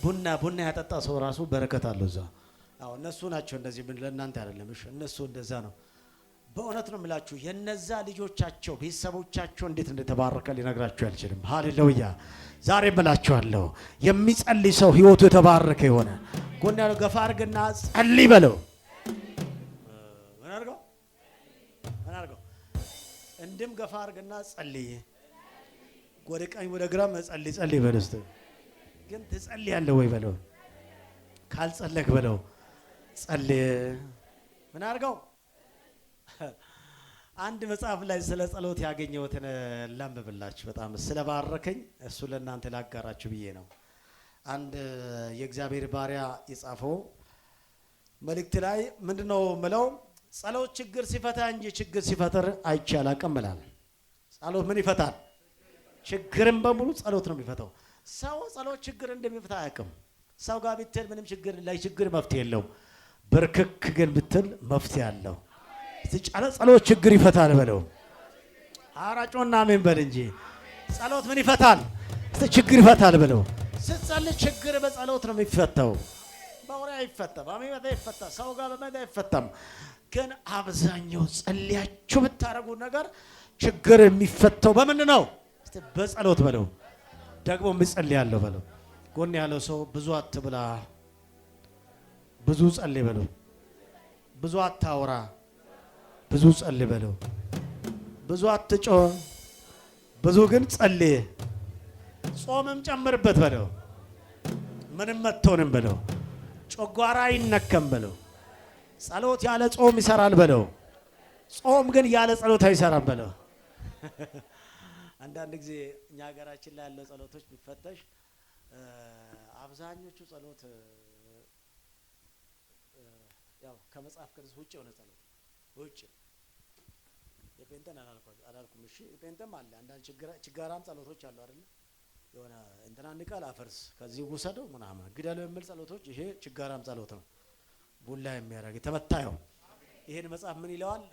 ቡና ያጠጣ ሰው ራሱ በረከት አለው እዛ። አዎ እነሱ ናቸው እንደዚህ ምን ለእናንተ አይደለም። እሺ እነሱ እንደዛ ነው። በእውነት ነው የምላችሁ የነዛ ልጆቻቸው ቤተሰቦቻቸው እንዴት እንደተባረከ ሊነግራችሁ አልችልም። ሃሌሉያ። ዛሬ እምላችኋለሁ የሚጸልይ ሰው ህይወቱ የተባረከ የሆነ ጎን ያለው ገፋ አድርግና ጸልይ በለው። ምን አድርገው እንድም ገፋ አድርግና ጸልይ። ወደ ቀኝ ወደ ግራ ጸልይ በለው። እስቲ ግን ትጸልያለህ ወይ በለው። ካልጸለክ በለው ጸልይ። ምን አድርገው አንድ መጽሐፍ ላይ ስለ ጸሎት ያገኘሁትን ላንብብላችሁ። በጣም ስለባረከኝ እሱ ለእናንተ ላጋራችሁ ብዬ ነው። አንድ የእግዚአብሔር ባሪያ የጻፈው መልእክት ላይ ምንድነው ምለው? ጸሎት ችግር ሲፈታ እንጂ ችግር ሲፈጥር አይቻል አቀምላል። ጸሎት ምን ይፈታል? ችግርን በሙሉ ጸሎት ነው የሚፈታው። ሰው ጸሎት ችግር እንደሚፈታ አያውቅም። ሰው ጋር ብትል ምንም ችግር ላይ ችግር መፍትሄ የለውም። በርክክ ግን ብትል መፍትሄ አለው። ጸሎት ችግር ይፈታል በለው። አራጮና አሜን በል እንጂ ጸሎት ምን ይፈታል? ችግር ይፈታል በለው። ስትጸልይ ችግር በጸሎት ነው የሚፈታው። በወሬ አይፈታም። አሜን አይፈታ። ሰው ጋር በመሄድ አይፈታም። ግን አብዛኛው ጸልያችሁ ብታረጉ ነገር ችግር የሚፈታው በምን ነው? በጸሎት በለው። ደግሞ ምጸልይ ያለው በለው። ጎን ያለው ሰው ብዙ አትብላ፣ ብዙ ጸልይ በለው። ብዙ አታውራ፣ ብዙ ጸልይ በለው። ብዙ አትጮህ፣ ብዙ ግን ጸልይ። ጾምም ጨምርበት በለው። ምንም መጥቶንም በለው። ጨጓራ አይነከም በለው። ጸሎት ያለ ጾም ይሰራል በለው። ጾም ግን ያለ ጸሎት አይሰራም በለው። አንዳንድ ጊዜ እኛ ሀገራችን ላይ ያለው ጸሎቶች ቢፈተሽ አብዛኞቹ ጸሎት ያው ከመጽሐፍ ቅዱስ ውጭ የሆነ ጸሎት ውጭ የጴንጤን አላልኩም። እሺ የጴንጤም አለ። አንዳንድ ችጋራም ጸሎቶች አሉ አይደል? የሆነ እንትና ንቀል አፈርስ ከዚህ ውሰደው ምናምን ግደለው የሚል ጸሎቶች፣ ይሄ ችጋራም ጸሎት ነው። ቡላ የሚያደርግ ተመታየው። ይሄን መጽሐፍ ምን ይለዋል?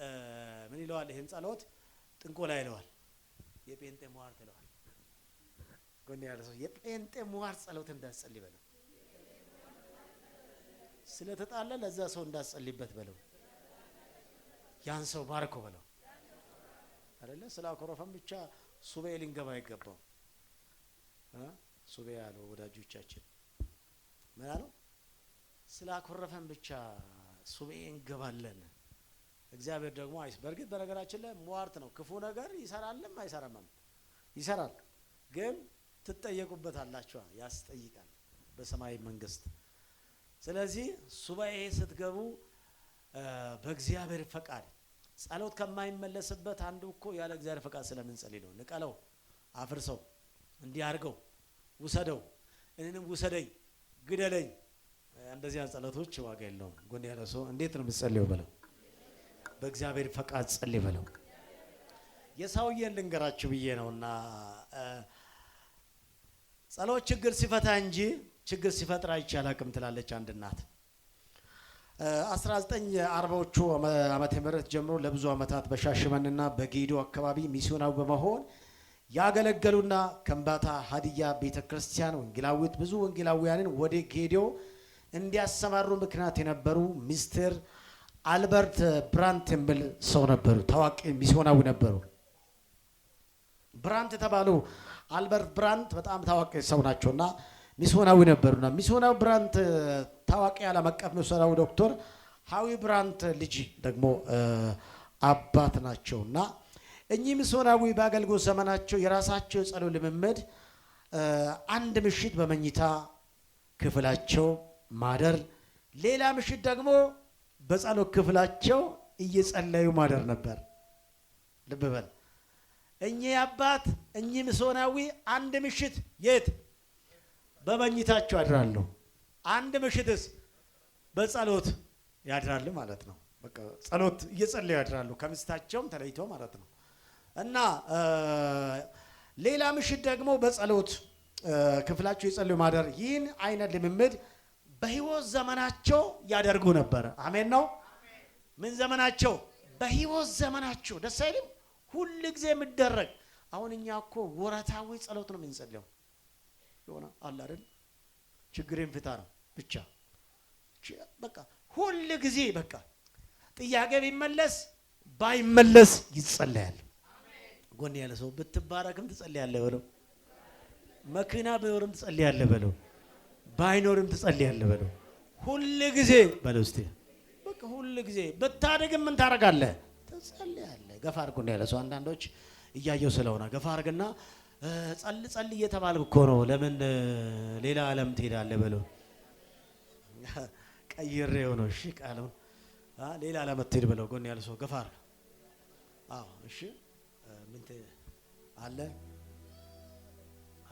ይሄን ጸሎት ጥንቆላ ይለዋል። የጴንጤ ሟርት ይለዋል። ጎን ያለ ሰው የጴንጤ ሟርት ጸሎት እንዳትጸልይ በለው። ስለተጣለ ለዛ ሰው እንዳትጸልይበት በለው። ያን ሰው ባርኮ በለው አይደለ? ስላኮረፈም ብቻ ሱባኤ ልንገባ አይገባው። ሱባኤ ያለው ወዳጆቻችን ምን አለው? ስላኮረፈም ብቻ ሱባኤ እንገባለን። እግዚአብሔር ደግሞ በእርግጥ በነገራችን ላይ ሟርት ነው። ክፉ ነገር ይሰራልም አይሰራምም። ይሰራል ግን ትጠየቁበታላችሁ። ያስጠይቃል በሰማይ መንግስት። ስለዚህ ሱባኤ ስትገቡ በእግዚአብሔር ፈቃድ ጸሎት ከማይመለስበት አንዱ እኮ ያለ እግዚአብሔር ፈቃድ ስለምንጸልይ ነው። ንቀለው፣ አፍርሰው፣ እንዲያርገው፣ ውሰደው፣ እኔንም ውሰደኝ፣ ግደለኝ፣ እንደዚህ አይነት ጸሎቶች ዋጋ የለውም። ጎን ያለ ሰው እንዴት ነው የምትጸልየው በለው። በእግዚአብሔር ፈቃድ ጸልይ በለው። የሰውዬን ልንገራችሁ ብዬ ነውና ጸሎት ችግር ሲፈታ እንጂ ችግር ሲፈጥር አይቻላቅም ትላለች አንድ እናት። 1940ዎቹ ዓመተ ምህረት ጀምሮ ለብዙ ዓመታት በሻሸመኔና በጌዶ አካባቢ ሚስዮናዊ በመሆን ያገለገሉና ከምባታ ሀዲያ ቤተክርስቲያን ወንጌላዊት ብዙ ወንጌላውያንን ወደ ጌዶ እንዲያሰማሩ ምክንያት የነበሩ ሚስተር አልበርት ብራንት የሚል ሰው ነበሩ። ታዋቂ ሚስዮናዊ ነበሩ። ብራንት የተባሉ አልበርት ብራንት በጣም ታዋቂ ሰው ናቸውና ሚስዮናዊ ነበሩና ሚስዮናዊ ብራንት ታዋቂ ዓለም አቀፍ ሚስዮናዊ ዶክተር ሃዊ ብራንት ልጅ ደግሞ አባት ናቸውና እኚህ ሚስዮናዊ በአገልግሎት ዘመናቸው የራሳቸው የጸሎት ልምምድ አንድ ምሽት በመኝታ ክፍላቸው ማደር፣ ሌላ ምሽት ደግሞ በጸሎት ክፍላቸው እየጸለዩ ማደር ነበር። ልብ በል እኚህ አባት እኚህ ምሶናዊ አንድ ምሽት የት በመኝታቸው ያድራሉ፣ አንድ ምሽትስ በጸሎት ያድራሉ ማለት ነው። በቃ ጸሎት እየጸለዩ ያድራሉ ከሚስታቸውም ተለይቶ ማለት ነው። እና ሌላ ምሽት ደግሞ በጸሎት ክፍላቸው የጸለዩ ማደር። ይህን አይነት ልምምድ በህይወት ዘመናቸው ያደርጉ ነበር። አሜን ነው። ምን ዘመናቸው? በህይወት ዘመናቸው። ደስ አይልም? ሁሉ ጊዜ የሚደረግ። አሁን እኛ እኮ ወራታዊ ጸሎት ነው የምንጸልየው። ይሆና አለ አይደል? ችግሬን ፍታ ነው ብቻ። በቃ ሁሉ ጊዜ በቃ ጥያቄ ቢመለስ ባይመለስ ይጸለያል። ጎን ያለ ሰው ብትባረክም ትጸልያለህ በለው። መኪና ቢኖርም ትጸልያለህ በለው። ባይኖርም ትጸልያለህ በለው። ሁሉ ጊዜ በለው እስቲ። በቃ ሁሉ ጊዜ ብታደግም ምን ታደርጋለህ? ትጸልያለህ። ገፋ አድርጎ ያለ ሰው አንዳንዶች እያየው ስለሆነ ገፋ አድርግና ጸል እየተባልክ እኮ ነው ለምን ሌላ ዓለም ትሄዳለህ በለው። ቀይሬው ነው እሺ ቃሉን ሌላ ዓለም ትሄድ በለው። ጎን ያለ ሰው ገፋ አድርግ። አዎ እሺ ምን አለ?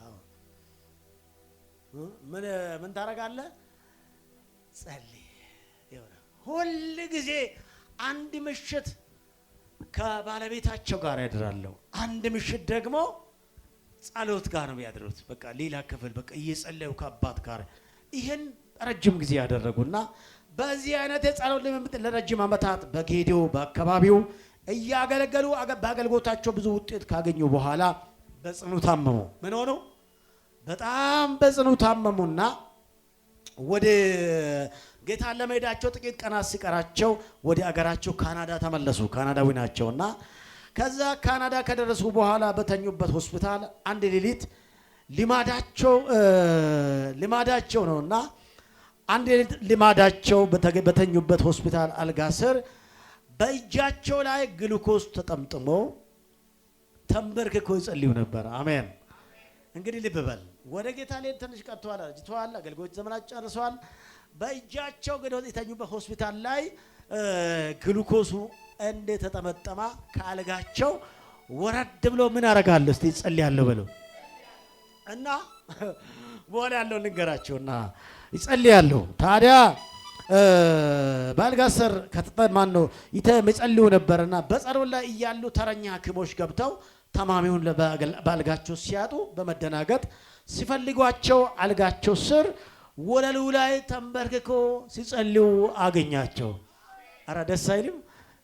አዎ ምን ታደርጋለህ? ጸልይ። ሁሉ ጊዜ አንድ ምሽት ከባለቤታቸው ጋር ያድራለሁ፣ አንድ ምሽት ደግሞ ጸሎት ጋር ነው ያድሩት። በቃ ሌላ ክፍል በቃ እየጸለዩ ከአባት ጋር ይሄን ረጅም ጊዜ ያደረጉና በዚህ አይነት የጸሎት ልምምድ ለረጅም ዓመታት በጌዲዮ በአካባቢው እያገለገሉ በአገልግሎታቸው ብዙ ውጤት ካገኙ በኋላ በጽኑ ታመሙ። ምን ሆኑ? በጣም በጽኑ ታመሙና ወደ ጌታ ለመሄዳቸው ጥቂት ቀናት ሲቀራቸው ወደ አገራቸው ካናዳ ተመለሱ። ካናዳዊ ናቸውና ከዛ ካናዳ ከደረሱ በኋላ በተኙበት ሆስፒታል አንድ ሌሊት ልማዳቸው ነውና አንድ ሌሊት ልማዳቸው በተኙበት ሆስፒታል አልጋ ስር በእጃቸው ላይ ግሉኮስ ተጠምጥሞ ተንበርክኮ ይጸልዩ ነበር። አሜን። እንግዲህ ልብ በል ወደ ጌታ ሌሊት ትንሽ ቀርተዋል፣ አርጅተዋል፣ አገልግሎት ዘመናቸው ጨርሰዋል። በእጃቸው ግን የተኙበት ሆስፒታል ላይ ግሉኮሱ እንደ ተጠመጠማ ከአልጋቸው ወረድ ብሎ ምን አረጋለሁ እስቲ ይጸልያለሁ ብለው እና በኋላ ያለው ልንገራቸውና ይጸልያለሁ። ታዲያ በአልጋ ስር ከተጠማን ነው ይጸልዩ ነበርና በጸሎት ላይ እያሉ ተረኛ ሐኪሞች ገብተው ታማሚውን በአልጋቸው ሲያጡ በመደናገጥ ሲፈልጓቸው አልጋቸው ስር ወለሉ ላይ ተንበርክኮ ሲጸልዩ አገኛቸው። አረ ደስ አይልም?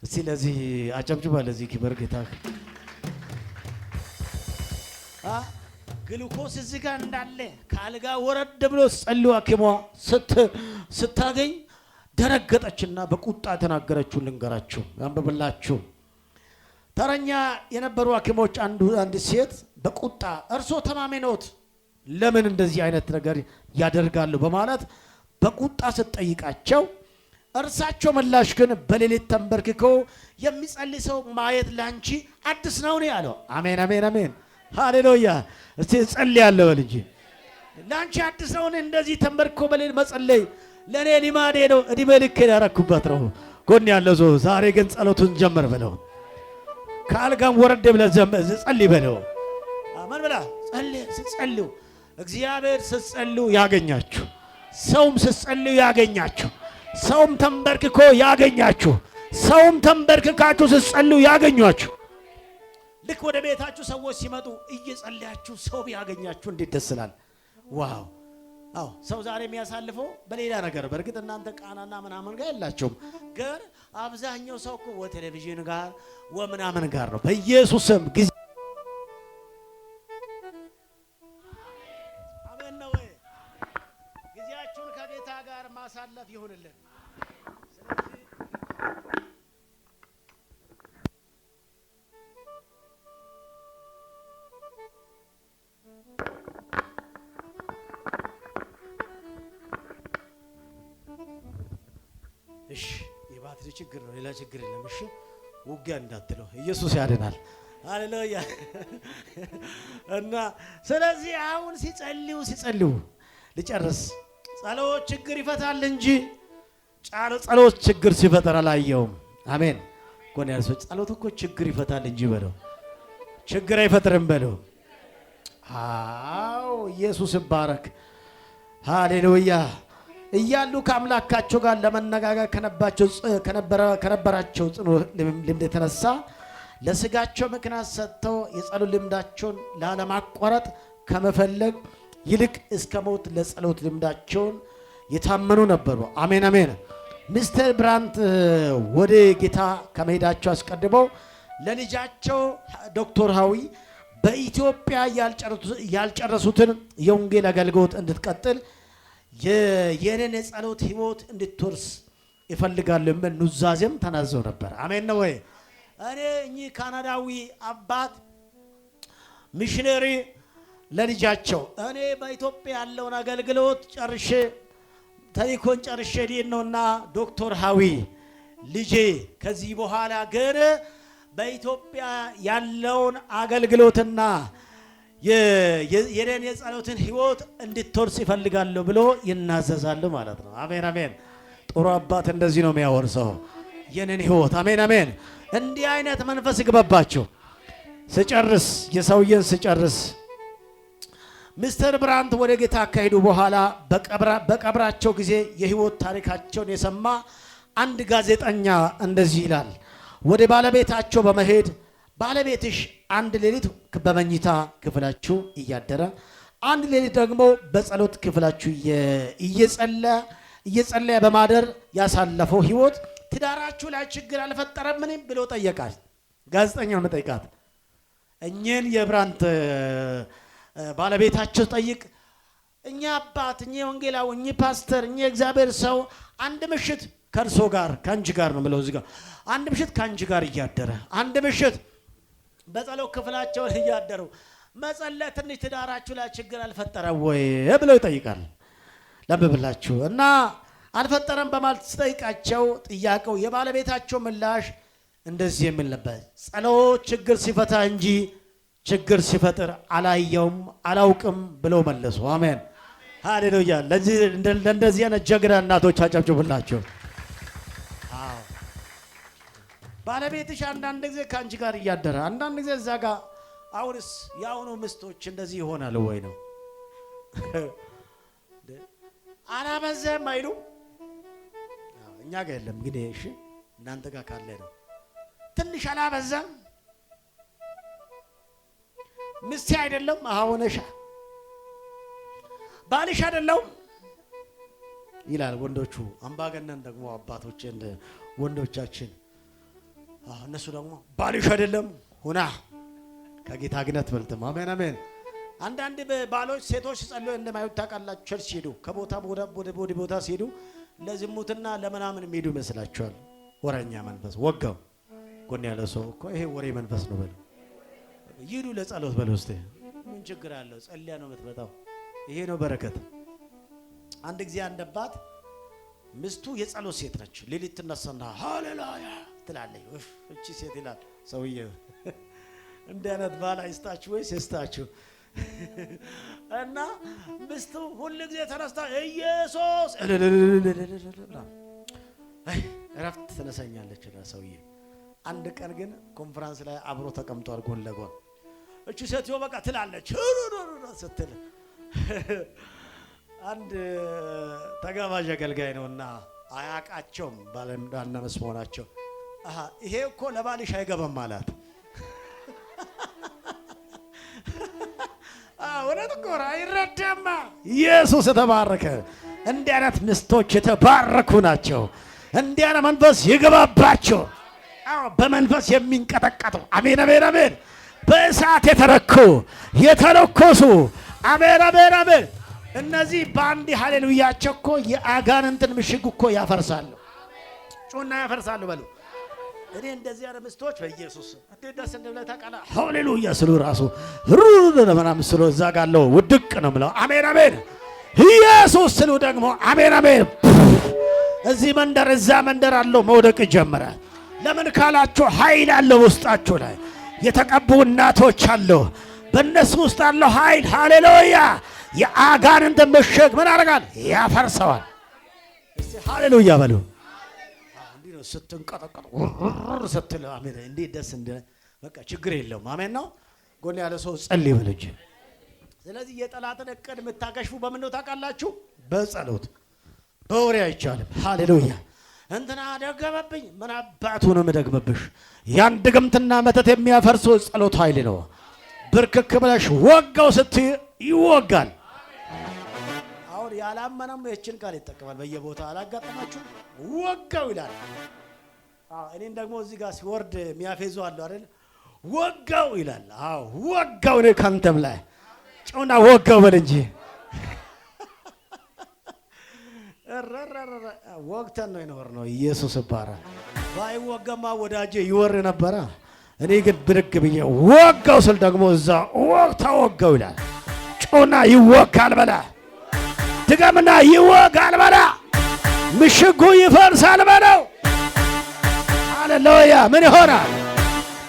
እስቲ ለዚህ አጨብጭባ፣ ለዚህ ክብር ጌታ። ግሉኮስ እዚህ ጋር እንዳለ ከአልጋ ወረድ ብሎ ጸልዩ ሐኪሟ ስታገኝ ደረገጠችና በቁጣ ተናገረችው። ልንገራችሁ ያንብብላችሁ። ተረኛ የነበሩ ሐኪሞች አንድ ሴት በቁጣ እርሶ ተማሚ ነዎት፣ ለምን እንደዚህ አይነት ነገር ያደርጋሉ በማለት በቁጣ ስትጠይቃቸው እርሳቸው ምላሽ ግን በሌሊት ተንበርክኮ የሚጸልይ ሰው ማየት ላንቺ አዲስ ነው ነው ያለው። አሜን አሜን አሜን ሃሌሉያ። እስቲ ጸልያለሁ በል እንጂ ላንቺ አዲስ ነው። እንደዚህ ተንበርክኮ በሌሊት መጸለይ ለኔ ሊማዴ ነው፣ እድሜ ልክ ያረኩበት ነው። ጎን ያለው ሰው ዛሬ ግን ጸሎቱን ጀምር በለው። ከአልጋም ወረድ ብለህ ጸልይ በለው። አሜን ብላ ጸልዩ። እግዚአብሔር ስትጸልዩ ያገኛችሁ፣ ሰውም ስትጸልዩ ያገኛችሁ፣ ሰውም ተንበርክኮ ያገኛችሁ፣ ሰውም ተንበርክካችሁ ስትጸልዩ ያገኛችሁ። ልክ ወደ ቤታችሁ ሰዎች ሲመጡ እየጸለያችሁ ሰው ቢያገኛችሁ እንዴት ደስ ይላል! ዋው! አዎ ሰው ዛሬ የሚያሳልፈው በሌላ ነገር፣ በእርግጥ እናንተ ቃናና ምናምን ጋር የላቸውም፣ ግን አብዛኛው ሰው እኮ ወቴሌቪዥን ጋር ወምናምን ጋር ነው። በኢየሱስም ጊዜ አሜን ነው። ጊዜያችሁን ከጌታ ጋር ማሳለፍ ይሁንልን። እሺ የባትሪ ችግር ነው፣ ሌላ ችግር የለም። እሺ ውጊያ እንዳትለው፣ ኢየሱስ ያድናል። ሃሌሉያ። እና ስለዚህ አሁን ሲጸልዩ ልጨርስ፣ ጸሎት ችግር ይፈታል እንጂ ጸሎት ችግር ሲፈጠር አላየውም። አሜን። ጎን ያለ ሰው ጸሎት እኮ ችግር ይፈታል እንጂ በለው ችግር አይፈጥርም በለው። አዎ ኢየሱስ ይባረክ። ሃሌሉያ። እያሉ ከአምላካቸው ጋር ለመነጋገር ከነበራቸው ጽኑ ልምድ የተነሳ ለስጋቸው ምክንያት ሰጥተው የጸሎት ልምዳቸውን ላለማቋረጥ ከመፈለግ ይልቅ እስከ ሞት ለጸሎት ልምዳቸውን የታመኑ ነበሩ። አሜን አሜን። ሚስተር ብራንት ወደ ጌታ ከመሄዳቸው አስቀድመው ለልጃቸው ዶክተር ሃዊ በኢትዮጵያ ያልጨረሱትን የወንጌል አገልግሎት እንድትቀጥል የኔን የጸሎት ህይወት እንድትወርስ ይፈልጋሉ የሚል ኑዛዜም ተናዘው ነበር። አሜን ነው ወይ? እኔ እኚህ ካናዳዊ አባት ሚሽነሪ ለልጃቸው እኔ በኢትዮጵያ ያለውን አገልግሎት ጨርሼ ታሪኮን ጨርሼ ነውና ዶክተር ሃዊ ልጄ ከዚህ በኋላ ግን በኢትዮጵያ ያለውን አገልግሎትና የኔን የጸሎትን ህይወት እንድትወርስ ይፈልጋሉ ብሎ ይናዘዛሉ ማለት ነው። አሜን አሜን። ጥሩ አባት እንደዚህ ነው የሚያወርሰው የኔን ህይወት። አሜን አሜን። እንዲህ አይነት መንፈስ ይግባባችሁ። ስጨርስ የሰውየን ስጨርስ ሚስተር ብራንት ወደ ጌታ ካሄዱ በኋላ በቀብራቸው ጊዜ የህይወት ታሪካቸውን የሰማ አንድ ጋዜጠኛ እንደዚህ ይላል። ወደ ባለቤታቸው በመሄድ ባለቤትሽ አንድ ሌሊት በመኝታ ክፍላችሁ እያደረ አንድ ሌሊት ደግሞ በጸሎት ክፍላችሁ እየጸለየ በማደር ያሳለፈው ህይወት ትዳራችሁ ላይ ችግር አልፈጠረምን ብሎ ጠየቃት። ጋዜጠኛውን ጠይቃት። እኚህን የብራንት ባለቤታቸው ጠይቅ። እኛ አባት፣ እኛ ወንጌላዊ፣ እኛ ፓስተር፣ እኛ እግዚአብሔር ሰው አንድ ምሽት ከእርሶ ጋር ከአንቺ ጋር ነው ብለው እዚህ ጋር አንድ ምሽት ከአንቺ ጋር እያደረ አንድ ምሽት በጸሎት ክፍላቸው እያደሩ መጸለይ ትንሽ ትዳራችሁ ላይ ችግር አልፈጠረም ወይ ብለው ይጠይቃል። ለምብላችሁ እና አልፈጠረም በማለት ሲጠይቃቸው ጥያቄው የባለቤታቸው ምላሽ እንደዚህ የሚል ነበር። ጸሎት ችግር ሲፈታ እንጂ ችግር ሲፈጥር አላየውም አላውቅም ብለው መለሱ። አሜን ሃሌሉያ። ለእንደዚህ አይነት ጀግና እናቶች አጨብጭቡላቸው። ባለቤትሽ አንዳንድ ጊዜ ከአንቺ ጋር እያደረ አንዳንድ ጊዜ እዛ ጋር አሁንስ የአሁኑ ምስቶች እንደዚህ ይሆናል ወይ ነው? አላበዛም አይሉ እኛ ጋር የለም ግን እሺ እናንተ ጋር ካለ ነው። ትንሽ አላበዛም? ምስቴ አይደለም አሁንሻ ባልሽ አይደለም ይላል ወንዶቹ። አምባገነን ደግሞ አባቶች እንደ ወንዶቻችን እነሱ ደግሞ ባልሽ አይደለም ሁና ከጌታ ግነት በልተም። አሜን አሜን። አንዳንድ ባሎች ሴቶች ጸልዩ እንደማይወጣ ታውቃላችሁ። ቸርች ሄዱ ከቦታ ወደ ቦታ ሲሄዱ ለዝሙትና ለምናምን የሚሄዱ ይመስላችኋል። ወረኛ መንፈስ ወጋው። ጎን ያለ ሰው እኮ ይሄ ወሬ መንፈስ ነው በለው። ይሄዱ ለጸሎት በለው። እስቲ ምን ችግር አለው? ጸልያ ነው የምትመጣው። ይሄ ነው በረከት። አንድ ጊዜ አንደባት ሚስቱ የጸሎት ሴት ነች። ሌሊት ትነሳና ሃሌሉያ ትላለች። እቺ ሴት ይላል ሰውዬው እንደ አይነት ባል አይስጣችሁ ወይስ ይስጣችሁ? እና ሚስቱ ሁሉ ጊዜ ተነስታ ኢየሱስ እረፍት ትነሳኛለች እና ሰውዬ አንድ ቀን ግን ኮንፈረንስ ላይ አብሮ ተቀምጧል ጎን ለጎን። እቺ ሴትዮ በቃ ትላለች ስትል አንድ ተጋባዥ አገልጋይ ነውና አያውቃቸውም ባልና ሚስት መሆናቸው። ይሄ እኮ ለባልሽ አይገባም ማለት እውነት እኮ አይረዳማ። ኢየሱስ የተባረከ። እንዲህ አይነት ሚስቶች የተባረኩ ናቸው። እንዲህ አይነት መንፈስ ይገባባቸው። በመንፈስ የሚንቀጠቀጡ አሜን አሜን አሜን። በእሳት የተረኩ የተለኮሱ አሜን አሜን አሜን። እነዚህ በአንድ ሃሌሉያቸው እኮ የአጋንንትን ምሽግ እኮ ያፈርሳሉ። ጩና ያፈርሳሉ በሉ። እኔ እንደዚህ አይነት ሚስቶች በኢየሱስ እንዴት ደስ እንደሚል ታውቃለህ። ሃሌሉያ ስሉ ራሱ ለምናምን ስሉ እዛ ጋር አለው ውድቅ ነው የምለው። አሜን አሜን። ኢየሱስ ስሉ ደግሞ አሜን አሜን። እዚህ መንደር እዛ መንደር አለው መውደቅ ይጀምራል። ለምን ካላችሁ ኃይል አለው ውስጣችሁ ላይ የተቀቡ እናቶች አለው። በእነሱ ውስጥ አለው ኃይል። ሃሌሉያ። የአጋንንት ምሽግ ምን አደርጋል? ያፈርሰዋል። እስቲ ሃሌሉያ በሉ። ስትንቀጠቀጥ ውር ስትል አሜን እንዴት ደስ እንደ በቃ ችግር የለውም። አሜን ነው። ጎን ያለ ሰው ጸልይ በል እንጂ። ስለዚህ የጠላትን እቅድ የምታከሽፉ በምን ነው ታውቃላችሁ? በጸሎት በወሬ አይቻልም። ሃሌሉያ። እንትና ደገመብኝ። ምን አባቱ ነው የምደግምብሽ? ያን ድግምትና መተት የሚያፈርሰው ጸሎት ኃይል ነው። ብርክክ ብለሽ ወጋው ስትይ ይወጋል። አሁን ያላመነም የችን ቃል ይጠቀማል። በየቦታ አላጋጠማችሁ? ወጋው ይላል። እኔን ደግሞ እዚህ ጋር ሲወርድ የሚያፌዙ አሉ አይደል? ወጋው ይላል። አዎ ወጋው ነው ካንተም ላይ ጨውና ወጋው በል እንጂ ወቅተን ነው የኖርነው። ኢየሱስ ይባረክ። ባይወጋማ ወዳጄ ይወር ነበረ። እኔ ግን ብድግ ብዬ ወጋው ስል ደግሞ እዛ ወቅታ ወጋው ይላል። ጨውና ይወጋል በላ፣ ድገምና ይወጋል በላ፣ ምሽጉ ይፈርሳል በለው። ሃሌሉያ። ምን ይሆናል?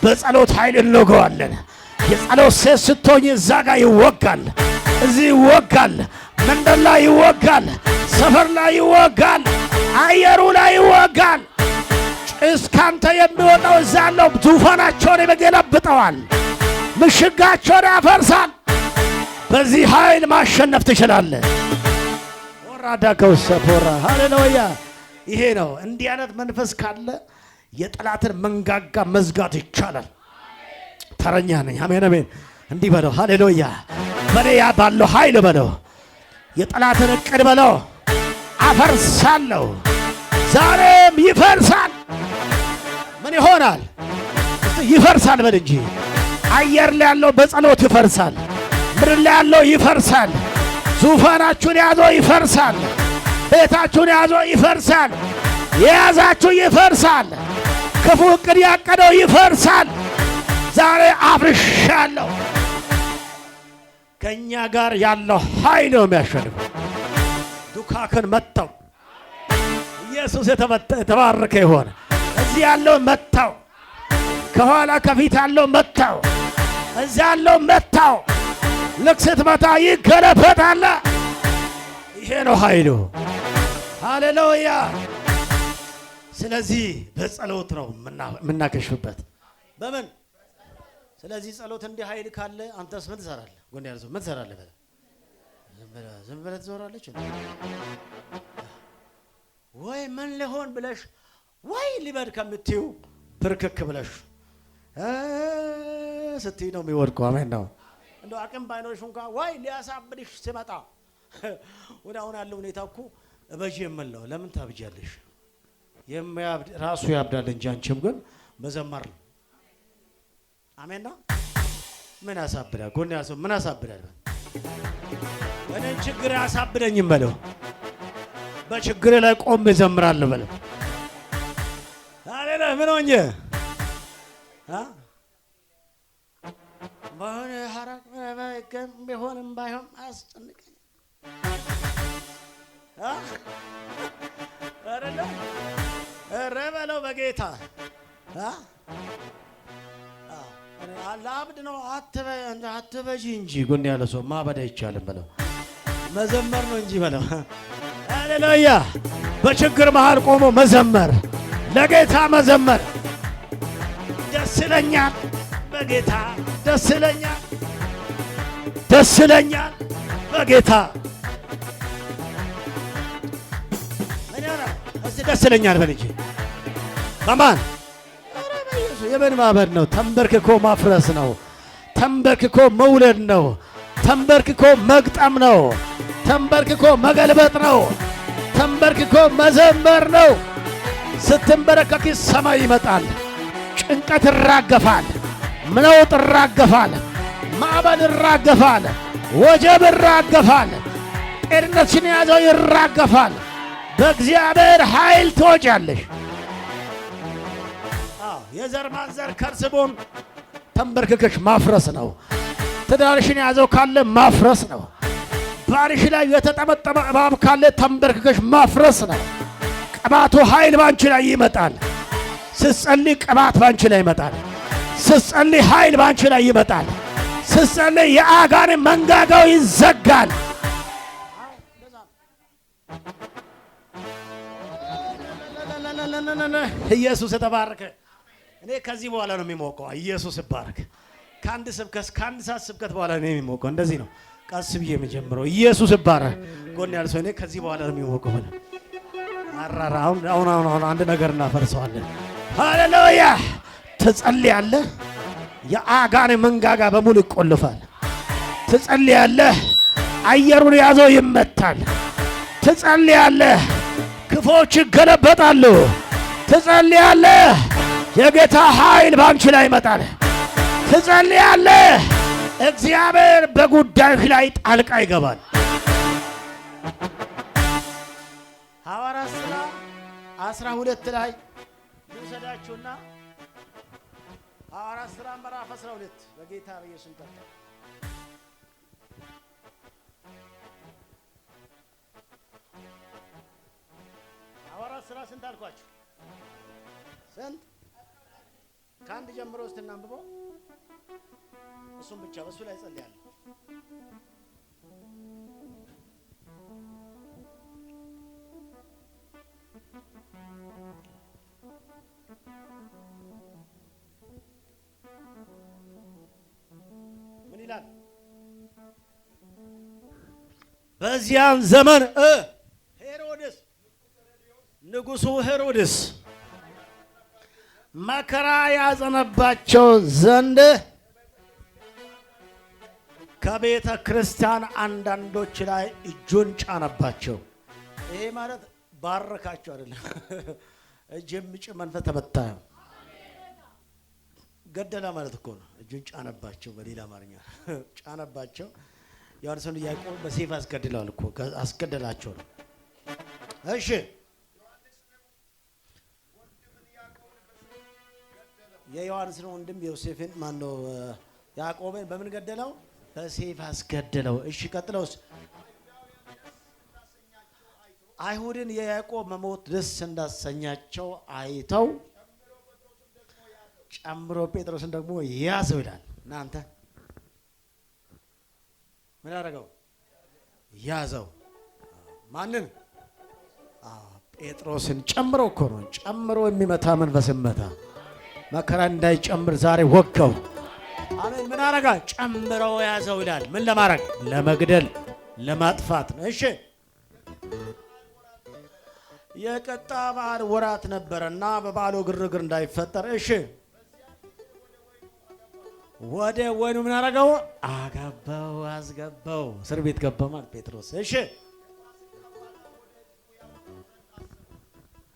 በጸሎት ኃይል እንወገዋለን። የጸሎት ሴት ስትሆኝ እዛ ጋር ይወጋል፣ እዚህ ይወጋል፣ መንደር ላይ ይወጋል፣ ሰፈር ላይ ይወጋል፣ አየሩ ላይ ይወጋል። ጭስ ካንተ የሚወጣው እዛ ያለው ዙፋናቸውን ይገለብጠዋል፣ ምሽጋቸውን ያፈርሳል። በዚህ ኃይል ማሸነፍ ትችላለህ። ወራዳ ከውሰፖራ ሃሌሉያ። ይሄ ነው። እንዲህ አይነት መንፈስ ካለ የጠላትን መንጋጋ መዝጋት ይቻላል። ተረኛ ነኝ። አሜን አሜን። እንዲህ በለው ሃሌሉያ። በኔ ያ ባለው ኃይል በለው የጠላትን እቅድ በለው አፈርሳለሁ። ዛሬም ይፈርሳል። ምን ይሆናል? ይፈርሳል በል እንጂ። አየር ላይ ያለው በጸሎት ይፈርሳል። ምድር ላይ ያለው ይፈርሳል። ዙፋናችሁን ያዘው ይፈርሳል። ቤታችሁን ያዘው ይፈርሳል። የያዛችሁ ይፈርሳል። ክፉ እቅድ ያቀደው ይፈርሳል። ዛሬ አፍርሻለሁ። ከእኛ ጋር ያለው ኃይል ነው የሚያሸንፈው። ዱካክን መታው። ኢየሱስ የተባረከ ይሆን። እዚህ ያለው መታው፣ ከኋላ ከፊት ያለው መታው፣ እዚያ ያለው መታው። ልክ ስትመታ ይገለበጣል። ይሄ ነው ኃይሉ። ሃሌሉያ። ስለዚህ በጸሎት ነው የምናከሽፍበት። በምን? ስለዚህ ጸሎት እንዲህ ኃይል ካለ አንተስ ምን ትሰራለህ? ጎን ያለው ምን ትሰራለህ? ዝም ብለህ ትዞራለች ወይ ምን ሊሆን ብለሽ ወይ ሊበድ ከምትዩ ብርክክ ብለሽ ስትይ ነው የሚወድቀው። አሜን ነው። እንደው አቅም ባይኖርሽ እንኳን ወይ ሊያሳብድሽ ሲመጣ ወደ አሁን ያለው ሁኔታ እኮ እበጂ የምለው ለምን ታብጃለሽ? የሚያብድ ራሱ ያብዳል እንጂ አንቺም ግን መዘመር ነው። አሜን ነው። ምን ያሳብዳል? ጎን ያሰው ምን ያሳብዳል? እኔን ችግር ያሳብደኝም በለው። በችግር ላይ ቆም እዘምራለሁ በለው። አሌላ ምን ሆኜ ባሆነ ሐራቅ ባይገም ቢሆንም ባይሆን አስጨንቀኝ አረለ ረበለው በጌታ አላብድ ነው አትበጂ እንጂ ጎን ያለ ሰው ማበድ አይቻልም በለው። መዘመር ነው እንጂ በለው። ሃሌሉያ። በችግር መሃል ቆሞ መዘመር፣ ለጌታ መዘመር። ደስ ይለኛል በጌታ ደስ ይለኛል፣ ደስ ይለኛል በጌታ እስቲ ደስ ይለኛል በል እንጂ። በማን? የምን ማበድ ነው? ተንበርክኮ ማፍረስ ነው። ተንበርክኮ መውለድ ነው። ተንበርክኮ መግጠም ነው። ተንበርክኮ መገልበጥ ነው። ተንበርክኮ መዘመር ነው። ስትንበረከኪ ሰማይ ይመጣል። ጭንቀት ይራገፋል። ነውጥ ይራገፋል። ማዕበል ይራገፋል። ወጀብ ይራገፋል። ጤንነትሽን የያዘው ይራገፋል። በእግዚአብሔር ኃይል ትወጫለሽ። የዘር ማንዘር ከርስቦን ተንበርክከሽ ማፍረስ ነው። ትዳርሽን የያዘው ካለ ማፍረስ ነው። ባልሽ ላይ የተጠመጠመ እባብ ካለ ተንበርክከሽ ማፍረስ ነው። ቅባቱ ኃይል ባንቺ ላይ ይመጣል። ስትጸልይ ቅባት ባንቺ ላይ ይመጣል። ስትጸልይ ኃይል ባንቺ ላይ ይመጣል። ስትጸልይ የአጋንንት መንጋጋው ይዘጋል። ኢየሱስ የተባረከ። እኔ ከዚህ በኋላ ነው የሚሞቀው። ኢየሱስ ይባረክ። ከአንድ ሰዓት ስብከት በኋላ ነው የሚሞቀው። እንደዚህ ነው ቀስ ብዬ የምጀምረው። ኢየሱስ ይባረክ። ጎን ያለ ሰው እኔ ከዚህ በኋላ ነው የሚሞቀው። አራራ አሁን አንድ ነገር እናፈርሰዋለን። ሃሌሉያ። ትጸልያለህ፣ የአጋን መንጋጋ በሙሉ ይቆልፋል። ትጸልያለህ፣ አየሩን ያዘው ይመታል። ትጸልያለህ፣ ክፎች ይገለበጣሉ። ትጸልያለህ፣ የጌታ ኃይል ባንቺ ላይ ይመጣል። ትጸልያለህ፣ እግዚአብሔር በጉዳይህ ላይ ጣልቃ ይገባል። ሐዋርያት ሥራ 12 ላይ ልውሰዳችሁና ሐዋርያት ሥራ ምዕራፍ 12 በጌታ በኢየሱስ ተጠራ። ሐዋርያት ሥራ ስንት አልኳችሁ? ስንት? ከአንድ ጀምሮ እስቲ እናንብበው። እሱም ብቻ በሱ ላይ ጸልያለሁ። ምን ይላል? በዚያም ዘመን ሄሮድስ ንጉሡ ሄሮድስ መከራ ያዘነባቸው ዘንድ ከቤተ ክርስቲያን አንዳንዶች ላይ እጁን ጫነባቸው። ይሄ ማለት ባረካቸው አይደለም። እጅ የሚጭን መንፈስ ተመታ፣ ገደላ ማለት እኮ ነው። እጁን ጫነባቸው፣ በሌላ አማርኛ ጫነባቸው። ዮሐንስን ያዕቆብ በሰይፍ አስገድለዋል እኮ አስገደላቸው ነው። እሺ የዮሐንስን ወንድም ዮሴፍን ማነው ያዕቆብን በምን ገደለው? በሰይፍ አስገደለው። እሺ ቀጥለውስ? አይሁድን የያዕቆብ መሞት ደስ እንዳሰኛቸው አይተው ጨምሮ ጴጥሮስን ደግሞ ያዘው ይላል። እናንተ ምን አደረገው? ያዘው። ማንን? ጴጥሮስን ጨምሮ እኮ ነው። ጨምሮ የሚመታ መንፈስ መታ። መከራ እንዳይጨምር ዛሬ ወጋው። አሜን። ምን አረጋ? ጨምረው ያዘው ይላል። ምን ለማድረግ? ለመግደል፣ ለማጥፋት ነው። እሺ የቀጣ በዓል ወራት ነበረና በበዓሉ ግርግር እንዳይፈጠር እሺ ወደ ወይኑ ምን አረጋው? አገባው፣ አስገባው። እስር ቤት ገባ ማለት ጴጥሮስ። እሺ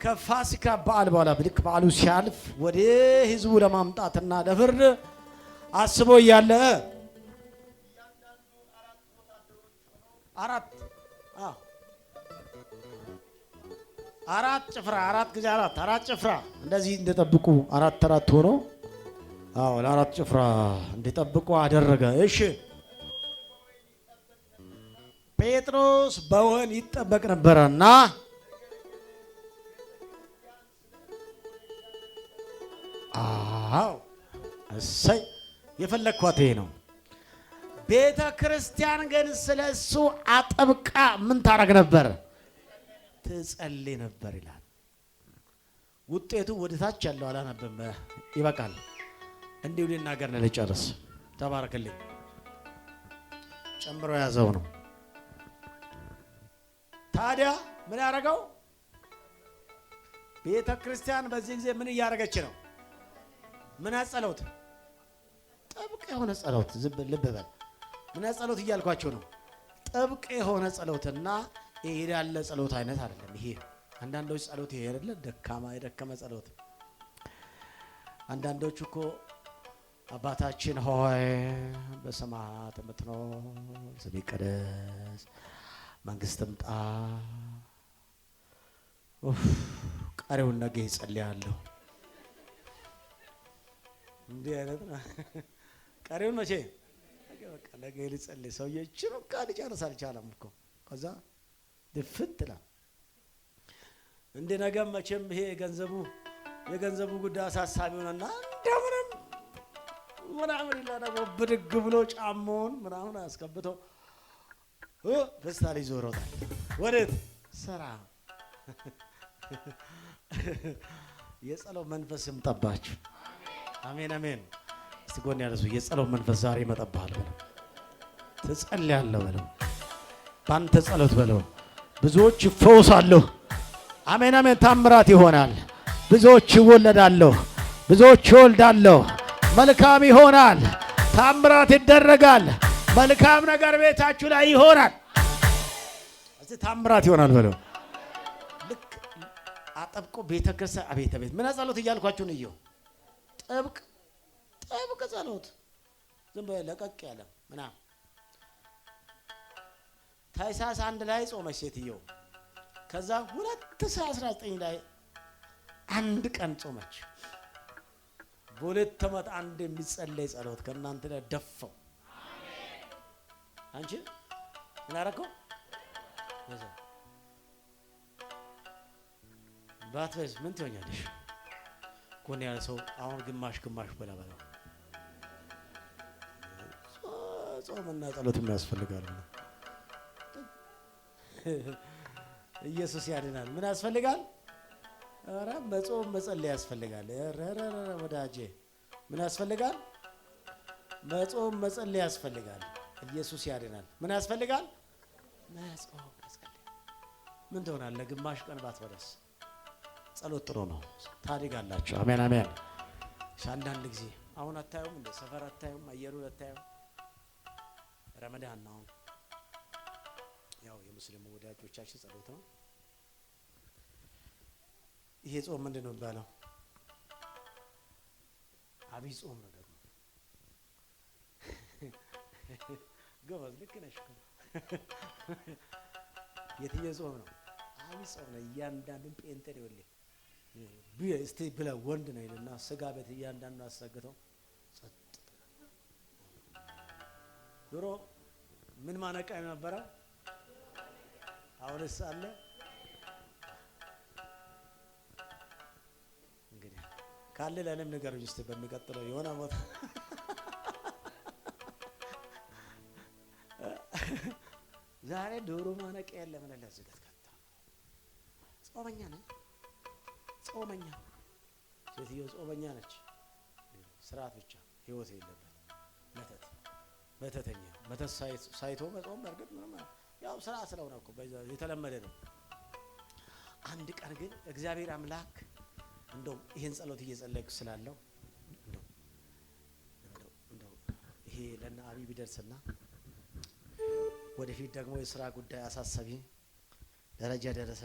ከፋሲካ በዓል በኋላ ልክ በዓሉ ሲያልፍ ወደ ህዝቡ ለማምጣትና ለፍርድ አስቦ እያለ አራት ጭፍራ እንደዚህ እንደጠብቁ አራት ሆኖ ለአራት ጭፍራ እንደጠብቁ አደረገ። እሺ ጴጥሮስ በወህኒ ይጠበቅ ነበረና እሰይ የፈለግኳት ይሄ ነው። ቤተ ክርስቲያን ግን ስለሱ አጠብቃ ምን ታረግ ነበር? ትጸልይ ነበር ይላል። ውጤቱ ወደ ታች ያለው አላነበበ። ይበቃል። እንዲሁ ልናገር ነው ልጨርስ። ተባረክልኝ። ጨምሮ ያዘው ነው። ታዲያ ምን ያደረገው? ቤተ ክርስቲያን በዚህ ጊዜ ምን እያደረገች ነው? ምን ጸሎት? ጥብቅ የሆነ ጸሎት። ልብ በል። ምን ጸሎት እያልኳቸው ነው? ጥብቅ የሆነ ጸሎትና ይሄ ያለ ጸሎት አይነት አይደለም። ይሄ አንዳንዶች ጸሎት ይሄ አይደለ? የደከመ ጸሎት። አንዳንዶቹ እኮ አባታችን ሆይ በሰማያት የምትኖር ስምህ ይቀደስ፣ መንግስትህ ትምጣ። ቀሪውን ነገ ይጸልያለሁ። እንዲህ አይነት ነው። ቀሪውን መቼ? በቃ ነገ ሊጸልይ ሰውዬ እቺ በቃ ሊጨርስ አልቻለም እኮ። ከዛ ድፍት ይላል። እንደ ነገም መቼም ይሄ የገንዘቡ ጉዳይ አሳሳቢ ሆነና እንደምንም ምናምን ይላል። ብድግ ብሎ ጫማውን ምናምን አስከብቶ ፌስታል ይዞ ይሮጣል። ወዴት? ስራ። የጸሎት መንፈስ ይምጣባችሁ። አሜን አሜን። እስቲ ጎን ያለ ሰው የጸሎት መንፈስ ዛሬ ይመጣብሃል በለው። ትጸልያለህ በለው። ባንተ ጸሎት በለው ብዙዎች ይፈወሳሉ። አሜን አሜን። ታምራት ይሆናል። ብዙዎች ይወለዳሉ። ብዙዎች ይወልዳሉ። መልካም ይሆናል። ታምራት ይደረጋል። መልካም ነገር ቤታችሁ ላይ ይሆናል። እዚህ ታምራት ይሆናል በለው። ልክ አጠብቆ ቤተክርስቲያን አቤት አቤት ምን ጸሎት እያልኳችሁ ነው። ይኸው ጥብቅ ጸሎት ዝም ብለህ ለቀቅ ያለ ምናምን ታኅሳስ 1 ላይ ጾመች ሴትየው። ከዛ 2019 ላይ አንድ ቀን ጾመች። በሁለት ዓመት አንድ የሚጸለይ ጸሎት ከእናንተ ላይ ደፋው። አንቺ ምን አደረከው? ባትበዝ ምን ትሆኛለሽ? ጎን ያለ ሰው አሁን ግማሽ በላ በለው። ጾምና ጸሎት የሚያስፈልጋል። ኢየሱስ ያድናል። ምን ያስፈልጋል? ኧረ መጾም መጸለይ ያስፈልጋል። ወዳጄ ምን ያስፈልጋል? መጾም መጸለይ ያስፈልጋል። ኢየሱስ ያድናል። ምን ያስፈልጋል? መጾም መጸለይ። ምን ትሆናለህ? ግማሽ ቀን ባትበለስ ጸሎት ጥሩ ነው። ታድጋላችሁ። አሜን አሜን። አንዳንድ ጊዜ አሁን አታዩም? እንደ ሰፈር አታዩም? አየሩን አታዩም? ረመዳን ነው። ያው የሙስሊሙ ወዳጆቻችን ጸሎት ነው። ይሄ ጾም ምንድን ነው የሚባለው? አብይ ጾም ነው ደግሞ። ጎበዝ ልክ ነሽ እኮ። የትኛው ጾም ነው? አብይ ጾም ነው። እያንዳንዱን ጴንጤ ይወልኝ እስቲ ብለ ወንድ ነው ይልና ስጋ ቤት እያንዳንዱ አሰግተው ጸጥ። ድሮ ምን ማነቃ ነበረ? አሁንስ አለ? እንግዲህ ካለ ለእኔም ንገሩኝ እስቲ በሚቀጥለው የሆነ ቦታ ዛሬ ዶሮ ማነቂያ የለም። ምን ለዝገት ከታ ጾመኛ ነኝ። ጾመኛ ሴትዮ ጾመኛ ነች። ስርዓት ብቻ ህይወት የለበት። መተተኛ መተት ሳይቶ መጾም በርግጥ ምንም ያው ስራ ስለሆነ እኮ የተለመደ ነው። አንድ ቀን ግን እግዚአብሔር አምላክ እንደው ይሄን ጸሎት እየጸለይኩ ስላለው እንደው ይሄ ለና አቢ ቢደርስና ወደፊት ደግሞ የሥራ ጉዳይ አሳሰቢ ደረጃ ደረሰ